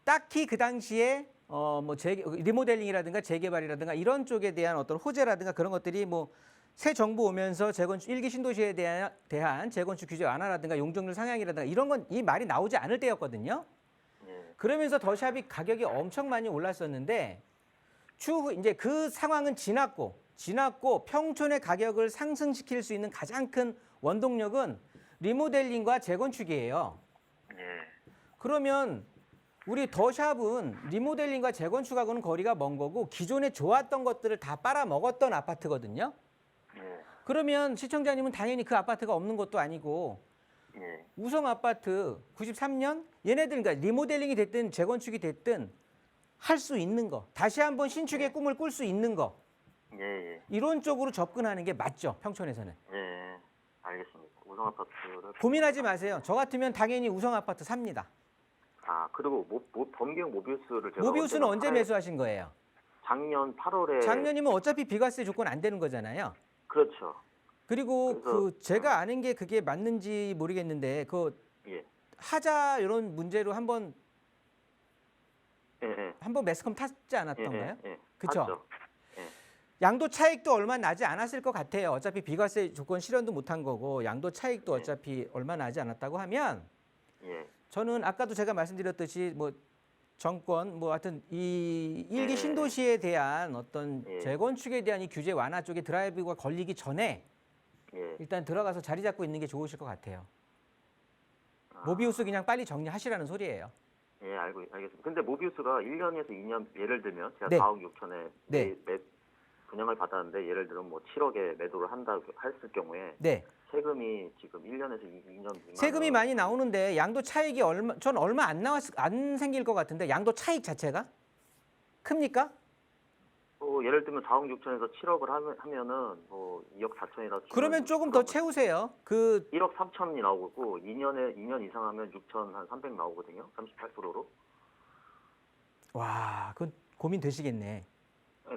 딱히 그 당시에 뭐 리모델링이라든가 재개발이라든가 이런 쪽에 대한 어떤 호재라든가 그런 것들이 뭐 새 정부 오면서 재건축 1기 신도시에 대한 재건축 규제 완화라든가 용적률 상향이라든가 이런 건 이 말이 나오지 않을 때였거든요. 예. 그러면서 더샵이 가격이 엄청 많이 올랐었는데 추후 이제 그 상황은 지났고 평촌의 가격을 상승시킬 수 있는 가장 큰 원동력은 리모델링과 재건축이에요. 예. 그러면 우리 더샵은 리모델링과 재건축하고는 거리가 먼 거고 기존에 좋았던 것들을 다 빨아먹었던 아파트거든요. 예. 그러면 시청자님은 당연히 그 아파트가 없는 것도 아니고 예. 우성 아파트 93년 얘네들 그러니까 리모델링이 됐든 재건축이 됐든 할 수 있는 거 다시 한번 신축의 꿈을 꿀 수 있는 거 예. 이런 쪽으로 접근하는 게 맞죠 평촌에서는. 예. 알겠습니다. 우성 아파트를 고민하지 마세요. 저 같으면 당연히 우성 아파트 삽니다. 그리고 범경 모비우스를 제가 모비우스는 언제 매수하신 거예요? 작년 8월에 작년이면 어차피 비과세 조건 안 되는 거잖아요. 그렇죠. 그리고 그래서- 그 제가 아는 게 그게 맞는지 모르겠는데 그 예. 하자 이런 문제로 한번 예. 매스컴 탔지 않았던가요? 예. 그쵸? 맞죠. 양도 차익도 얼마 나지 않았을 것 같아요. 어차피 비과세 조건 실현도 못한 거고 양도 차익도 어차피 얼마 나지 않았다고 하면 예. 저는 아까도 제가 말씀드렸듯이 뭐 정권 뭐 하여튼 이 일기 예. 신도시에 대한 어떤 예. 재건축에 대한 이 규제 완화 쪽에 드라이브가 걸리기 전에 예. 일단 들어가서 자리 잡고 있는 게 좋으실 것 같아요. 아, 모비우스 그냥 빨리 정리하시라는 소리예요. 예, 알겠습니다. 근데 모비우스가 1년에서 2년, 예를 들면 제가 네. 4억 6천에 네. 분양을 받았는데 예를 들면 뭐 7억에 매도를 한다 했을 경우에 네. 세금이 지금 1년에서 2년 미만 세금이 많이 나오는데 양도 차익이 얼마 안 생길 것 같은데 양도 차익 자체가 큽니까? 예를 들면 4억 6천에서 7억을 하면은 뭐 2억 4천이라 그러면 조금 더 채우세요. 그 1억 3천이 나오고 2년 이상 하면 6천 한 300 나오거든요. 38%로. 와, 그건 고민 되시겠네.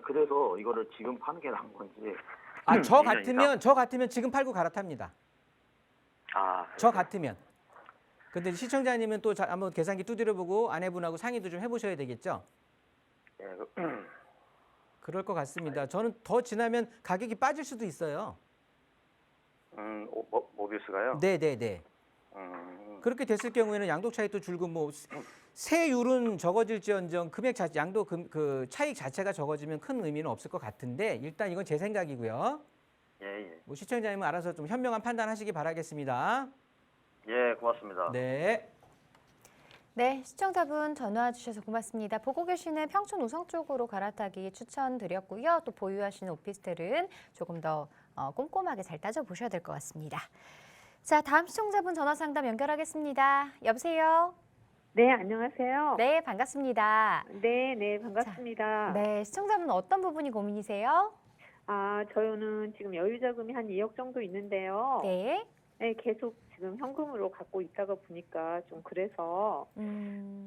그래서 이거를 지금 파는 게 나은 건지. 아, 저 2년 이상. 같으면 지금 팔고 갈아탑니다. 아, 저 같으면. 근데 시청자님은 또 한번 계산기 두드려 보고 아내분하고 상의도 좀 해보셔야 되겠죠? 예, 그럴 것 같습니다. 저는 더 지나면 가격이 빠질 수도 있어요. 모비우스가요? 네네네. 그렇게 됐을 경우에는 양도 차익도 줄고 뭐 세율은 적어질지언정 금액 양도 그 차익 자체가 적어지면 큰 의미는 없을 것 같은데 일단 이건 제 생각이고요. 예. 뭐 시청자님은 알아서 좀 현명한 판단하시기 바라겠습니다. 예, 고맙습니다. 네. 네, 시청자분 전화 주셔서 고맙습니다. 보고 계시는 평촌 우성 쪽으로 갈아타기 추천드렸고요. 또 보유하시는 오피스텔은 조금 더 꼼꼼하게 잘 따져보셔야 될 것 같습니다. 자, 다음 시청자분 전화 상담 연결하겠습니다. 여보세요? 네, 안녕하세요. 네, 반갑습니다. 네, 반갑습니다. 네, 시청자분 어떤 부분이 고민이세요? 저는 지금 여유 자금이 한 2억 정도 있는데요. 네. 네, 계속 지금 현금으로 갖고 있다가 보니까 좀 그래서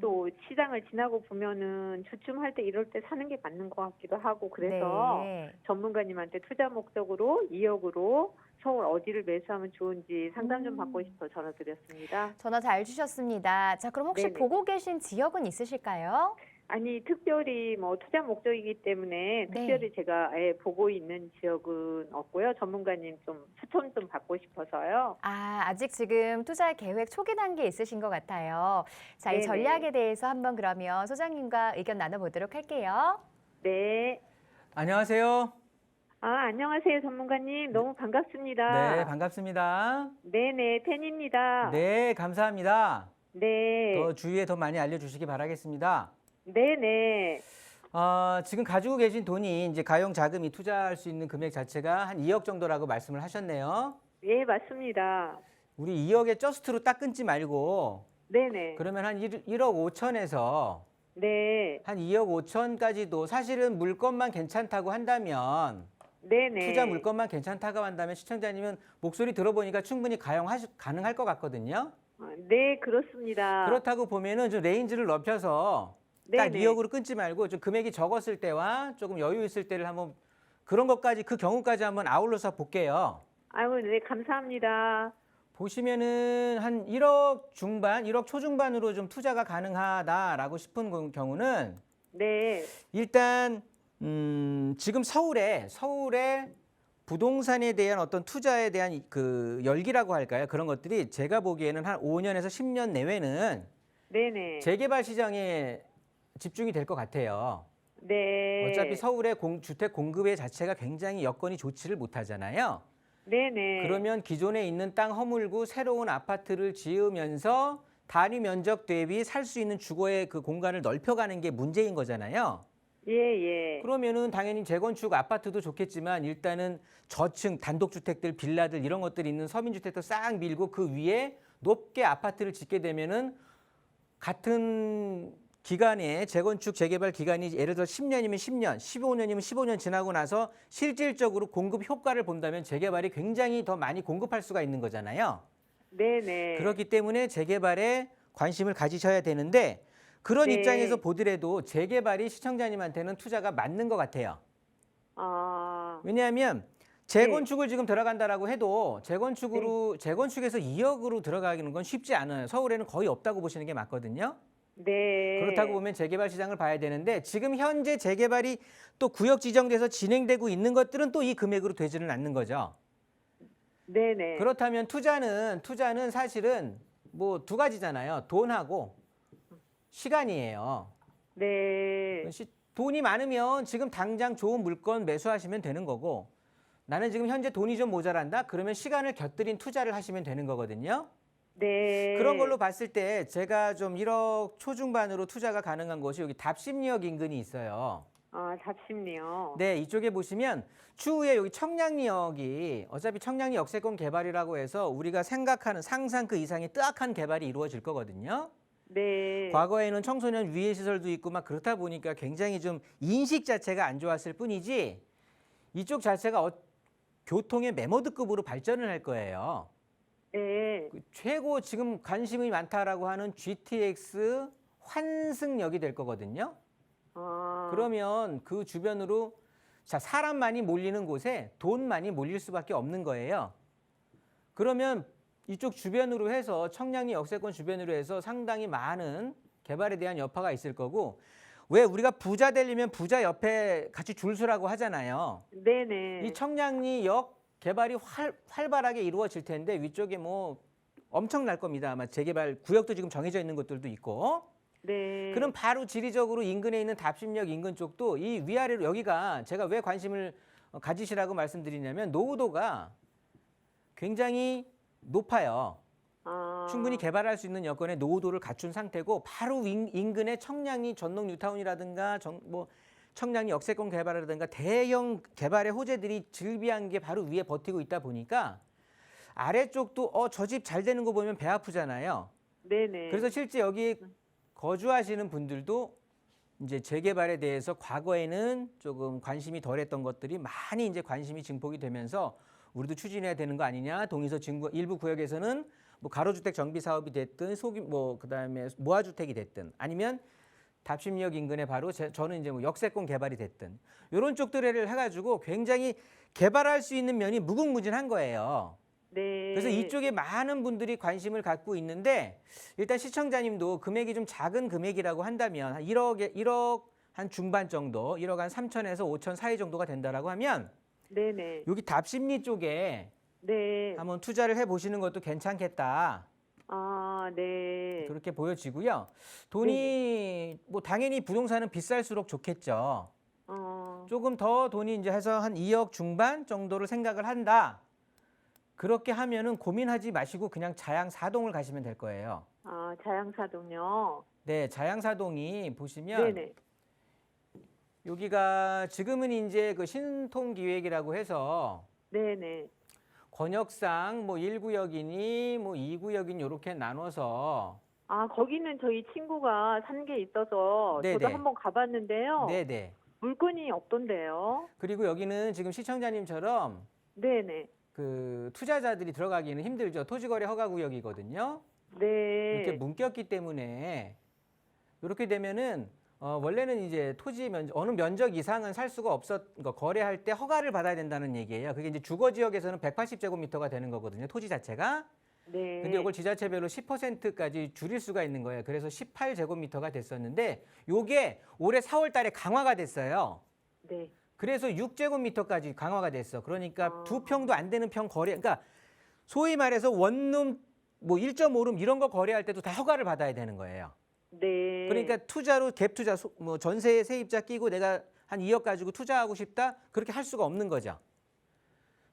또 시장을 지나고 보면은 주춤할 때 이럴 때 사는 게 맞는 것 같기도 하고 그래서 네. 전문가님한테 투자 목적으로 2억으로 서울 어디를 매수하면 좋은지 상담 좀 받고 싶어 전화드렸습니다. 전화 잘 주셨습니다. 자, 그럼 혹시 네네. 보고 계신 지역은 있으실까요? 아니 특별히 뭐 투자 목적이기 때문에 네. 특별히 제가 보고 있는 지역은 없고요. 전문가님 좀 추천 좀 받고 싶어서요. 아직 지금 투자 계획 초기 단계에 있으신 것 같아요. 자, 이 네네. 전략에 대해서 한번 그러면 소장님과 의견 나눠보도록 할게요. 네. 안녕하세요. 안녕하세요, 전문가님. 너무 반갑습니다. 네, 반갑습니다. 네네, 팬입니다. 네, 감사합니다. 네. 더 주위에 더 많이 알려주시기 바라겠습니다. 네네. 지금 가지고 계신 돈이 이제 가용 자금이 투자할 수 있는 금액 자체가 한 2억 정도라고 말씀을 하셨네요. 예, 맞습니다. 우리 2억에 저스트로 딱 끊지 말고 네네. 그러면 한 1억 5천에서 네. 한 2억 5천까지도 사실은 물건만 괜찮다고 한다면 네네. 투자 물건만 괜찮다고 한다면 시청자님은 목소리 들어보니까 충분히 가능할 것 같거든요. 네, 그렇습니다. 그렇다고 보면은 좀 레인지를 넓혀서 딱 네네. 2억으로 끊지 말고 좀 금액이 적었을 때와 조금 여유 있을 때를 한번 그런 것까지 그 경우까지 한번 아울러서 볼게요. 아유, 네, 감사합니다. 보시면은 한 1억 중반, 1억 초중반으로 좀 투자가 가능하다라고 싶은 경우는 네. 일단 지금 서울에 부동산에 대한 어떤 투자에 대한 그 열기라고 할까요? 그런 것들이 제가 보기에는 한 5년에서 10년 내외는 네네. 재개발 시장에 집중이 될 것 같아요. 네. 어차피 서울의 주택 공급의 자체가 굉장히 여건이 좋지를 못하잖아요. 네네. 그러면 기존에 있는 땅 허물고 새로운 아파트를 지으면서 단위 면적 대비 살 수 있는 주거의 그 공간을 넓혀가는 게 문제인 거잖아요. 예. 그러면은 당연히 재건축 아파트도 좋겠지만 일단은 저층 단독주택들, 빌라들 이런 것들이 있는 서민주택도 싹 밀고 그 위에 높게 아파트를 짓게 되면은 같은 기간에 재건축 재개발 기간이 예를 들어 10년이면 10년, 15년이면 15년 지나고 나서 실질적으로 공급 효과를 본다면 재개발이 굉장히 더 많이 공급할 수가 있는 거잖아요. 네네. 그렇기 때문에 재개발에 관심을 가지셔야 되는데 그런 네. 입장에서 보더라도 재개발이 시청자님한테는 투자가 맞는 것 같아요. 왜냐하면 재건축을 지금 들어간다라고 해도 재건축에서 2억으로 들어가기는 건 쉽지 않아요. 서울에는 거의 없다고 보시는 게 맞거든요. 네. 그렇다고 보면 재개발 시장을 봐야 되는데 지금 현재 재개발이 또 구역 지정돼서 진행되고 있는 것들은 또 이 금액으로 되지는 않는 거죠. 네네. 그렇다면 투자는 사실은 뭐 두 가지잖아요. 돈하고 시간이에요. 네. 돈이 많으면 지금 당장 좋은 물건 매수하시면 되는 거고 나는 지금 현재 돈이 좀 모자란다? 그러면 시간을 곁들인 투자를 하시면 되는 거거든요. 네. 그런 걸로 봤을 때 제가 좀 1억 초중반으로 투자가 가능한 곳이 여기 답심리역 인근이 있어요. 아, 잡심리요. 네, 이쪽에 보시면 추후에 여기 청량리역이 어차피 청량리 역세권 개발이라고 해서 우리가 생각하는 상상 그 이상의 뜨악한 개발이 이루어질 거거든요. 네. 과거에는 청소년 위해 시설도 있고 막 그렇다 보니까 굉장히 좀 인식 자체가 안 좋았을 뿐이지 이쪽 자체가 교통의 메모드급으로 발전을 할 거예요. 네. 최고 지금 관심이 많다라고 하는 GTX 환승역이 될 거거든요. 아. 그러면 그 주변으로 자, 사람 많이 몰리는 곳에 돈 많이 몰릴 수밖에 없는 거예요. 그러면 이쪽 주변으로 해서 청량리 역세권 주변으로 해서 상당히 많은 개발에 대한 여파가 있을 거고 왜 우리가 부자 되려면 부자 옆에 같이 줄 서라고 하잖아요. 네네. 이 청량리역 개발이 활발하게 이루어질 텐데 위쪽에 뭐 엄청날 겁니다. 아마 재개발 구역도 지금 정해져 있는 곳들도 있고. 네. 그럼 바로 지리적으로 인근에 있는 답심역 인근 쪽도 이 위아래로 여기가 제가 왜 관심을 가지시라고 말씀드리냐면 노후도가 굉장히 높아요. 아. 충분히 개발할 수 있는 여건의 노후도를 갖춘 상태고 바로 인근의 청량리 전농 뉴타운이라든가 뭐 청량리 역세권 개발이라든가 대형 개발의 호재들이 즐비한 게 바로 위에 버티고 있다 보니까 아래쪽도 저 집 잘 되는 거 보면 배 아프잖아요. 네네. 그래서 실제 여기 거주하시는 분들도 이제 재개발에 대해서 과거에는 조금 관심이 덜했던 것들이 많이 이제 관심이 증폭이 되면서 우리도 추진해야 되는 거 아니냐. 동의서 증거 일부 구역에서는 뭐 가로주택 정비 사업이 됐든 뭐 그다음에 모아주택이 됐든 아니면 답심리역 인근에 바로 저는 이제 뭐 역세권 개발이 됐든 이런 쪽들을 해가지고 굉장히 개발할 수 있는 면이 무궁무진한 거예요. 네. 그래서 이쪽에 많은 분들이 관심을 갖고 있는데 일단 시청자님도 금액이 좀 작은 금액이라고 한다면 한 1억 한 중반 정도, 1억 한 3천에서 5천 사이 정도가 된다라고 하면 네네. 여기 답심리 쪽에 네. 한번 투자를 해보시는 것도 괜찮겠다. 아, 네. 그렇게 보여지고요. 돈이 뭐 당연히 부동산은 비쌀수록 좋겠죠. 조금 더 돈이 이제 해서 한 2억 중반 정도를 생각을 한다. 그렇게 하면은 고민하지 마시고 그냥 자양사동을 가시면 될 거예요. 아, 자양사동요. 네, 자양사동이 보시면 네네. 여기가 지금은 이제 그 신통기획이라고 해서 네네. 권역상 뭐 1구역이니 뭐 2구역이니 이렇게 나눠서 아, 거기는 저희 친구가 산 게 있어서 네네. 저도 한번 가봤는데요. 네네. 물건이 없던데요. 그리고 여기는 지금 시청자님처럼 네네. 그 투자자들이 들어가기는 힘들죠. 토지거래 허가구역이거든요. 네. 이렇게 묶였기 때문에 이렇게 되면은 원래는 이제 토지 어느 면적 이상은 살 수가 그러니까 거래할 때 허가를 받아야 된다는 얘기예요. 그게 이제 주거 지역에서는 180제곱미터가 되는 거거든요. 토지 자체가. 네. 근데 이걸 지자체별로 10%까지 줄일 수가 있는 거예요. 그래서 18제곱미터가 됐었는데 요게 올해 4월 달에 강화가 됐어요. 네. 그래서 6제곱미터까지 강화가 됐어. 그러니까 두 평도 안 되는 평 거래. 그러니까 소위 말해서 원룸 뭐 1.5룸 이런 거 거래할 때도 다 허가를 받아야 되는 거예요. 네. 그러니까 투자로 갭 투자 뭐 전세 세입자 끼고 내가 한 2억 가지고 투자하고 싶다. 그렇게 할 수가 없는 거죠.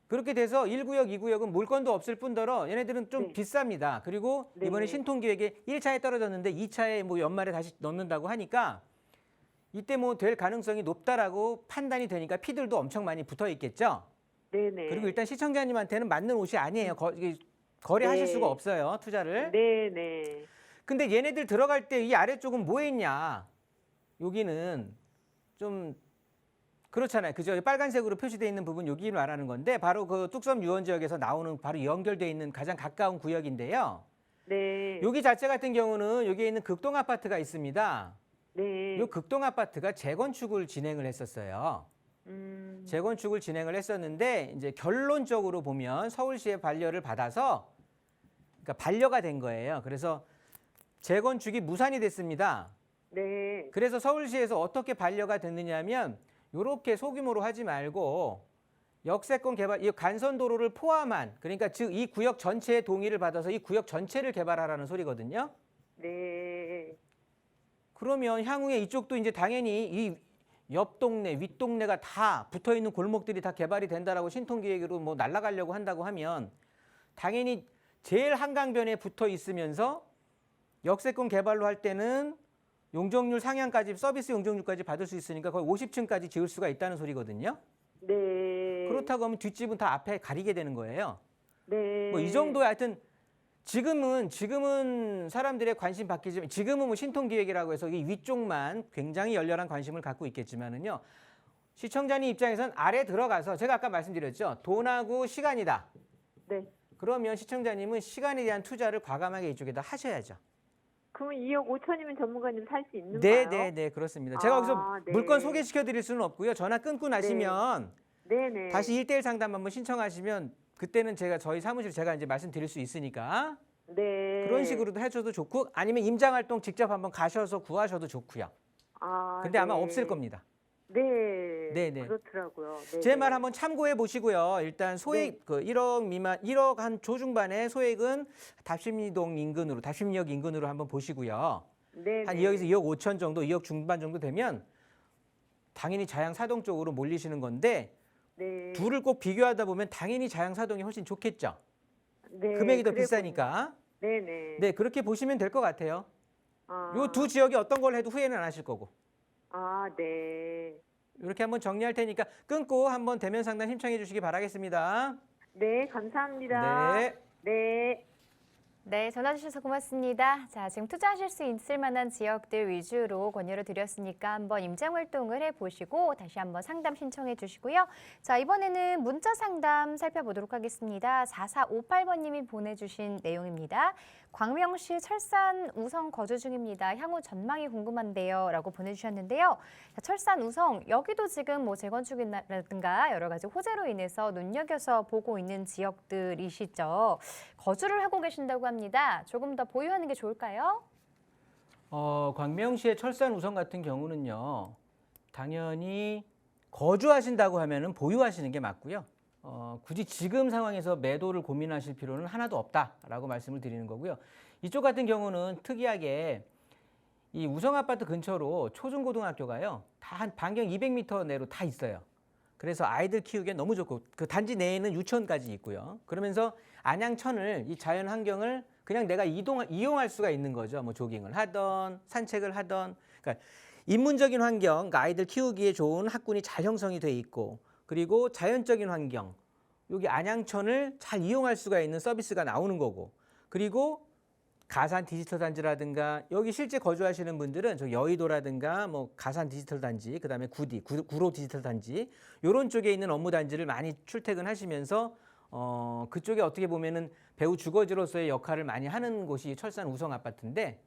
그렇게 돼서 1구역, 2구역은 물건도 없을 뿐더러 얘네들은 좀 네. 비쌉니다. 그리고 네. 이번에 신통기획에 1차에 떨어졌는데 2차에 뭐 연말에 다시 넣는다고 하니까 이때 뭐 될 가능성이 높다라고 판단이 되니까 피들도 엄청 많이 붙어 있겠죠. 네네. 그리고 일단 시청자님한테는 맞는 옷이 아니에요. 거래하실 네. 수가 없어요. 투자를. 네네. 근데 얘네들 들어갈 때 이 아래쪽은 뭐 했냐. 여기는 좀 그렇잖아요. 그죠? 빨간색으로 표시되어 있는 부분 여기 말하는 건데 바로 그 뚝섬 유원지역에서 나오는 바로 연결되어 있는 가장 가까운 구역인데요. 네. 여기 자체 같은 경우는 여기에 있는 극동 아파트가 있습니다. 네. 이 극동 아파트가 재건축을 진행을 했었어요. 재건축을 진행을 했었는데 이제 결론적으로 보면 서울시의 반려를 받아서 그러니까 반려가 된 거예요. 그래서 재건축이 무산이 됐습니다. 네. 그래서 서울시에서 어떻게 반려가 됐느냐면 이렇게 소규모로 하지 말고 역세권 개발, 이 간선도로를 포함한 그러니까 즉 이 구역 전체의 동의를 받아서 이 구역 전체를 개발하라는 소리거든요. 네. 그러면 향후에 이쪽도 이제 당연히 이 옆 동네, 윗 동네가 다 붙어 있는 골목들이 다 개발이 된다라고 신통기획으로 뭐 날아가려고 한다고 하면 당연히 제일 한강변에 붙어 있으면서 역세권 개발로 할 때는 용적률 상향까지 서비스 용적률까지 받을 수 있으니까 거의 50층까지 지을 수가 있다는 소리거든요. 네. 그렇다고 하면 뒷집은 다 앞에 가리게 되는 거예요. 네. 뭐 이 정도에 하여튼 지금은 사람들의 관심 바뀌지만 지금은 뭐 신통기획이라고 해서 이 위쪽만 굉장히 열렬한 관심을 갖고 있겠지만은요. 시청자님 입장에선 아래 들어가서 제가 아까 말씀드렸죠. 돈하고 시간이다. 네. 그러면 시청자님은 시간에 대한 투자를 과감하게 이쪽에다 하셔야죠. 그러면 2억 5천이면 전문가님 살 수 있는가요? 네, 그렇습니다. 제가 여기서 네. 물건 소개시켜 드릴 수는 없고요. 전화 끊고 나시면 네네. 다시 1대1 상담 한번 신청하시면 그때는 제가 저희 사무실 제가 이제 말씀드릴 수 있으니까 네. 그런 식으로도 해줘도 좋고 아니면 임장 활동 직접 한번 가셔서 구하셔도 좋고요. 근데 아마 없을 겁니다. 네. 네네. 그렇더라고요. 네. 제 말 한번 참고해 보시고요. 일단 소액 네. 그 1억 미만, 1억 한 조중반의 소액은 답심리동 인근으로, 답심역 인근으로 한번 보시고요. 네. 한 2억에서 2억 5천 정도, 2억 중반 정도 되면 당연히 자양사동 쪽으로 몰리시는 건데 네. 둘을 꼭 비교하다 보면 당연히 자양사동이 훨씬 좋겠죠. 네. 금액이 더 그래 비싸니까. 네네. 네, 그렇게 보시면 될 것 같아요. 아. 요 두 지역이 어떤 걸 해도 후회는 안 하실 거고. 네. 이렇게 한번 정리할 테니까 끊고 한번 대면 상담 신청해 주시기 바라겠습니다. 네, 감사합니다. 네. 네. 네, 전화 주셔서 고맙습니다. 자, 지금 투자하실 수 있을 만한 지역들 위주로 권유를 드렸으니까 한번 임장 활동을 해보시고 다시 한번 상담 신청해 주시고요. 자, 이번에는 문자 상담 살펴보도록 하겠습니다. 4458번님이 보내주신 내용입니다. 광명시 철산 우성 거주 중입니다. 향후 전망이 궁금한데요. 라고 보내주셨는데요. 자, 철산 우성, 여기도 지금 뭐 재건축이라든가 여러 가지 호재로 인해서 눈여겨서 보고 있는 지역들이시죠. 거주를 하고 계신다고 합니다. 조금 더 보유하는 게 좋을까요? 광명시의 철산 우성 같은 경우는요. 당연히 거주하신다고 하면은 보유하시는 게 맞고요. 굳이 지금 상황에서 매도를 고민하실 필요는 하나도 없다라고 말씀을 드리는 거고요. 이쪽 같은 경우는 특이하게 이 우성 아파트 근처로 초중고등학교가요. 다 한 반경 200m 내로 다 있어요. 그래서 아이들 키우기에 너무 좋고 그 단지 내에는 유치원까지 있고요. 그러면서 안양천을 이 자연 환경을 그냥 내가 이용할 수가 있는 거죠. 뭐 조깅을 하던 산책을 하던 그러니까 인문적인 환경, 그러니까 아이들 키우기에 좋은 학군이 잘 형성이 돼 있고 그리고 자연적인 환경, 여기 안양천을 잘 이용할 수가 있는 서비스가 나오는 거고 그리고 가산 디지털 단지라든가 여기 실제 거주하시는 분들은 저 여의도라든가 뭐 가산 디지털 단지, 그다음에 구로 디지털 단지 이런 쪽에 있는 업무 단지를 많이 출퇴근하시면서 그쪽에 어떻게 보면은 배후 주거지로서의 역할을 많이 하는 곳이 철산 우성 아파트인데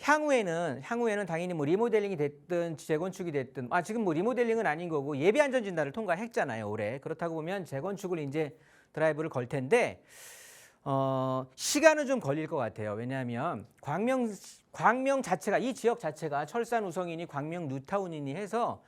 향후에는 당연히 뭐 리모델링이 됐든 재건축이 됐든 지금 뭐 리모델링은 아닌 거고 예비 안전 진단을 통과했잖아요 올해. 그렇다고 보면 재건축을 이제 드라이브를 걸 텐데 시간은 좀 걸릴 것 같아요. 왜냐하면 광명 자체가 이 지역 자체가 철산 우성이니 광명 뉴타운이니 해서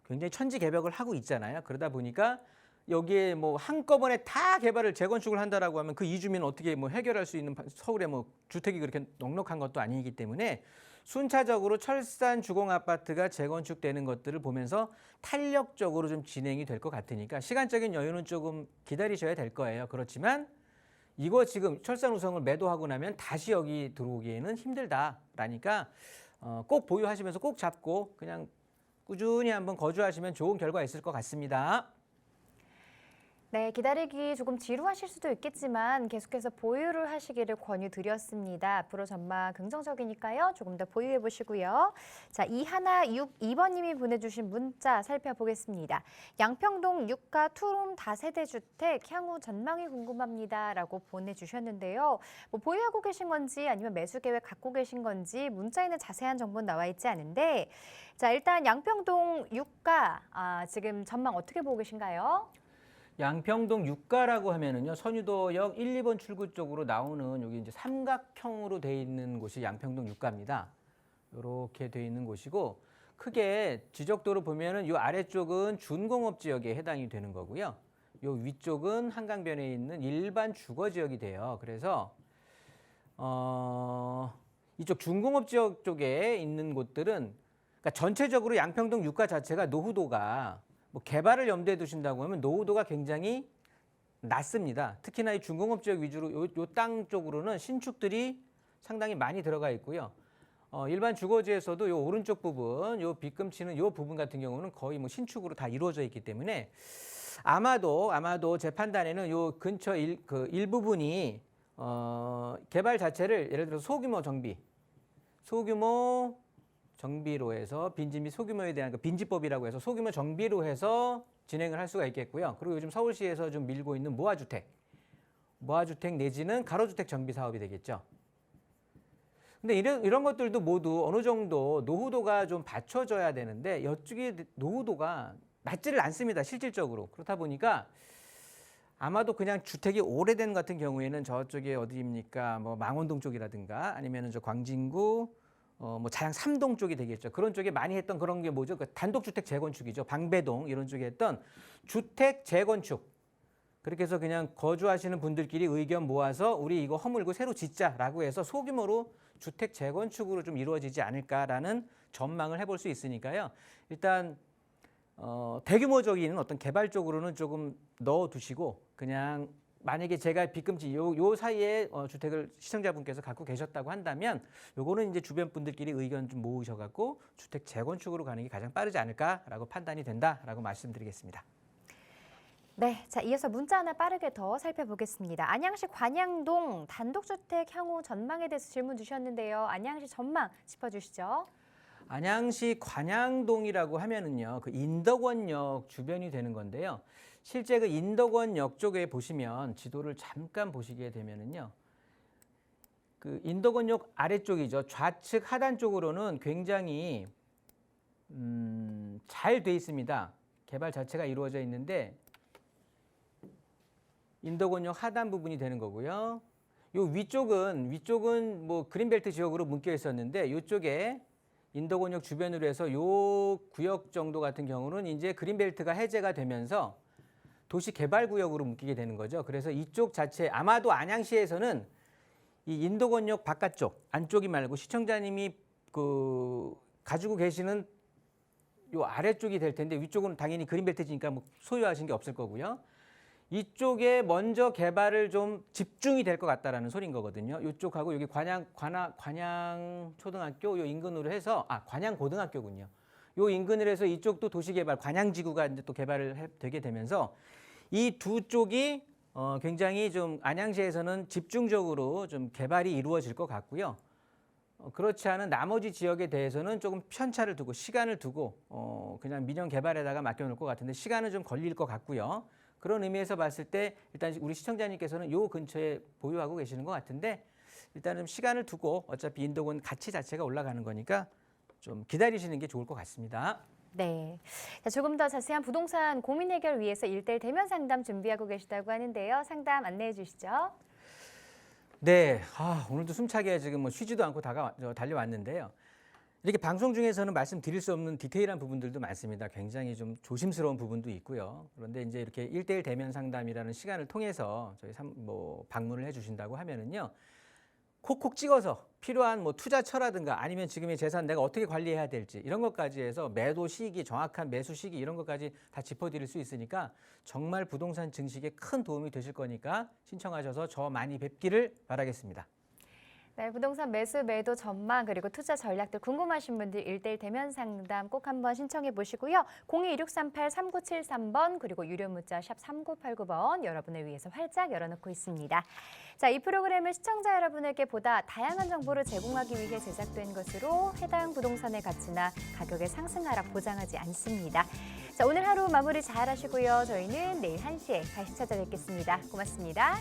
굉장히 천지개벽을 하고 있잖아요. 그러다 보니까 여기에 뭐 한꺼번에 다 개발을 재건축을 한다라고 하면 그 이주민 어떻게 뭐 해결할 수 있는 서울에 뭐 주택이 그렇게 넉넉한 것도 아니기 때문에 순차적으로 철산 주공 아파트가 재건축되는 것들을 보면서 탄력적으로 좀 진행이 될 것 같으니까 시간적인 여유는 조금 기다리셔야 될 거예요. 그렇지만 이거 지금 철산 우성을 매도하고 나면 다시 여기 들어오기에는 힘들다라니까 꼭 보유하시면서 꼭 잡고 그냥 꾸준히 한번 거주하시면 좋은 결과 있을 것 같습니다. 네, 기다리기 조금 지루하실 수도 있겠지만 계속해서 보유를 하시기를 권유드렸습니다. 앞으로 전망 긍정적이니까요. 조금 더 보유해 보시고요. 자, 2162번님이 보내주신 문자 살펴보겠습니다. 양평동 유가 투룸 다세대 주택 향후 전망이 궁금합니다. 라고 보내주셨는데요. 뭐 보유하고 계신 건지 아니면 매수 계획 갖고 계신 건지 문자에는 자세한 정보는 나와 있지 않은데 자, 일단 양평동 유가 지금 전망 어떻게 보고 계신가요? 양평동 유가라고 하면은요 선유도역 1, 2번 출구 쪽으로 나오는 여기 이제 삼각형으로 돼 있는 곳이 양평동 유가입니다. 이렇게 돼 있는 곳이고 크게 지적도로 보면은 이 아래쪽은 준공업 지역에 해당이 되는 거고요. 이 위쪽은 한강변에 있는 일반 주거 지역이 돼요. 그래서 이쪽 중공업 지역 쪽에 있는 곳들은 그러니까 전체적으로 양평동 유가 자체가 노후도가 뭐 개발을 염두에 두신다고 하면 노후도가 굉장히 낮습니다. 특히나 이 중공업 지역 위주로 요 땅 쪽으로는 신축들이 상당히 많이 들어가 있고요. 일반 주거지에서도 요 오른쪽 부분, 요 빗금치는 요 부분 같은 경우는 거의 뭐 신축으로 다 이루어져 있기 때문에 아마도 제 판단에는 요 근처 일부분이 개발 자체를 예를 들어 소규모 정비로 해서 빈지 및 소규모에 대한 빈지법이라고 해서 소규모 정비로 해서 진행을 할 수가 있겠고요. 그리고 요즘 서울시에서 좀 밀고 있는 모아주택 내지는 가로주택 정비 사업이 되겠죠. 근데 이런 것들도 모두 어느 정도 노후도가 좀 받쳐져야 되는데 이쪽이 노후도가 낮지를 않습니다. 실질적으로. 그렇다 보니까 아마도 그냥 주택이 오래된 같은 경우에는 저쪽에 어디입니까? 뭐 망원동 쪽이라든가 아니면은 저 광진구 뭐 자양 3동 쪽이 되겠죠. 그런 쪽에 많이 했던 그런 게 뭐죠? 그 단독주택 재건축이죠. 방배동 이런 쪽에 했던 주택 재건축. 그렇게 해서 그냥 거주하시는 분들끼리 의견 모아서 우리 이거 허물고 새로 짓자라고 해서 소규모로 주택 재건축으로 좀 이루어지지 않을까라는 전망을 해볼 수 있으니까요. 일단 대규모적인 어떤 개발 쪽으로는 조금 넣어두시고 그냥 만약에 제가 빗금치 요 사이에 주택을 시청자분께서 갖고 계셨다고 한다면 요거는 이제 주변 분들끼리 의견 좀 모으셔갖고 주택 재건축으로 가는 게 가장 빠르지 않을까라고 판단이 된다라고 말씀드리겠습니다. 네, 자 이어서 문자 하나 빠르게 더 살펴보겠습니다. 안양시 관양동 단독주택 향후 전망에 대해서 질문 주셨는데요. 안양시 전망 짚어주시죠. 안양시 관양동이라고 하면은요, 그 인덕원역 주변이 되는 건데요. 실제 그 인덕원역 쪽에 보시면 지도를 잠깐 보시게 되면은요, 그 인덕원역 아래쪽이죠. 좌측 하단 쪽으로는 굉장히 잘 돼 있습니다. 개발 자체가 이루어져 있는데 인덕원역 하단 부분이 되는 거고요. 요 위쪽은 뭐 그린벨트 지역으로 묶여 있었는데 이쪽에 인덕원역 주변으로 해서 요 구역 정도 같은 경우는 이제 그린벨트가 해제가 되면서 도시개발구역으로 묶이게 되는 거죠. 그래서 이쪽 자체 아마도 안양시에서는 이 인덕원역 바깥쪽 안쪽이 말고 시청자님이 그 가지고 계시는 요 아래쪽이 될 텐데 위쪽은 당연히 그린벨트지니까 뭐 소유하신 게 없을 거고요. 이쪽에 먼저 개발을 좀 집중이 될 것 같다라는 소린 거거든요. 이쪽하고 여기 관양 초등학교 요 인근으로 해서 관양 고등학교군요. 요 인근으로 해서 이쪽도 도시개발 관양지구가 이제 또 개발을 되게 되면서 이 두 쪽이 굉장히 좀 안양시에서는 집중적으로 좀 개발이 이루어질 것 같고요. 그렇지 않은 나머지 지역에 대해서는 조금 편차를 두고 시간을 두고 그냥 민영 개발에다가 맡겨놓을 것 같은데 시간은 좀 걸릴 것 같고요. 그런 의미에서 봤을 때 일단 우리 시청자님께서는 요 근처에 보유하고 계시는 것 같은데 일단 좀 시간을 두고 어차피 인덕원 가치 자체가 올라가는 거니까 좀 기다리시는 게 좋을 것 같습니다. 네, 자, 조금 더 자세한 부동산 고민 해결 위해서 1:1 대면 상담 준비하고 계시다고 하는데요. 상담 안내해 주시죠. 네, 오늘도 숨차게 지금 뭐 쉬지도 않고 달려왔는데요. 이렇게 방송 중에서는 말씀드릴 수 없는 디테일한 부분들도 많습니다. 굉장히 좀 조심스러운 부분도 있고요. 그런데 이제 이렇게 1:1 대면 상담이라는 시간을 통해서 저희 방문을 해주신다고 하면은요, 콕콕 찍어서 필요한 뭐 투자처라든가 아니면 지금의 재산 내가 어떻게 관리해야 될지 이런 것까지 해서 매도 시기, 정확한 매수 시기 이런 것까지 다 짚어드릴 수 있으니까 정말 부동산 증식에 큰 도움이 되실 거니까 신청하셔서 저 많이 뵙기를 바라겠습니다. 네, 부동산 매수, 매도 전망 그리고 투자 전략들 궁금하신 분들 1:1 대면 상담 꼭 한번 신청해 보시고요. 02-2638-3973번 그리고 유료 문자 샵 3989번 여러분을 위해서 활짝 열어놓고 있습니다. 자, 이 프로그램은 시청자 여러분에게 보다 다양한 정보를 제공하기 위해 제작된 것으로 해당 부동산의 가치나 가격의 상승 하락 보장하지 않습니다. 자, 오늘 하루 마무리 잘 하시고요. 저희는 내일 1시에 다시 찾아뵙겠습니다. 고맙습니다.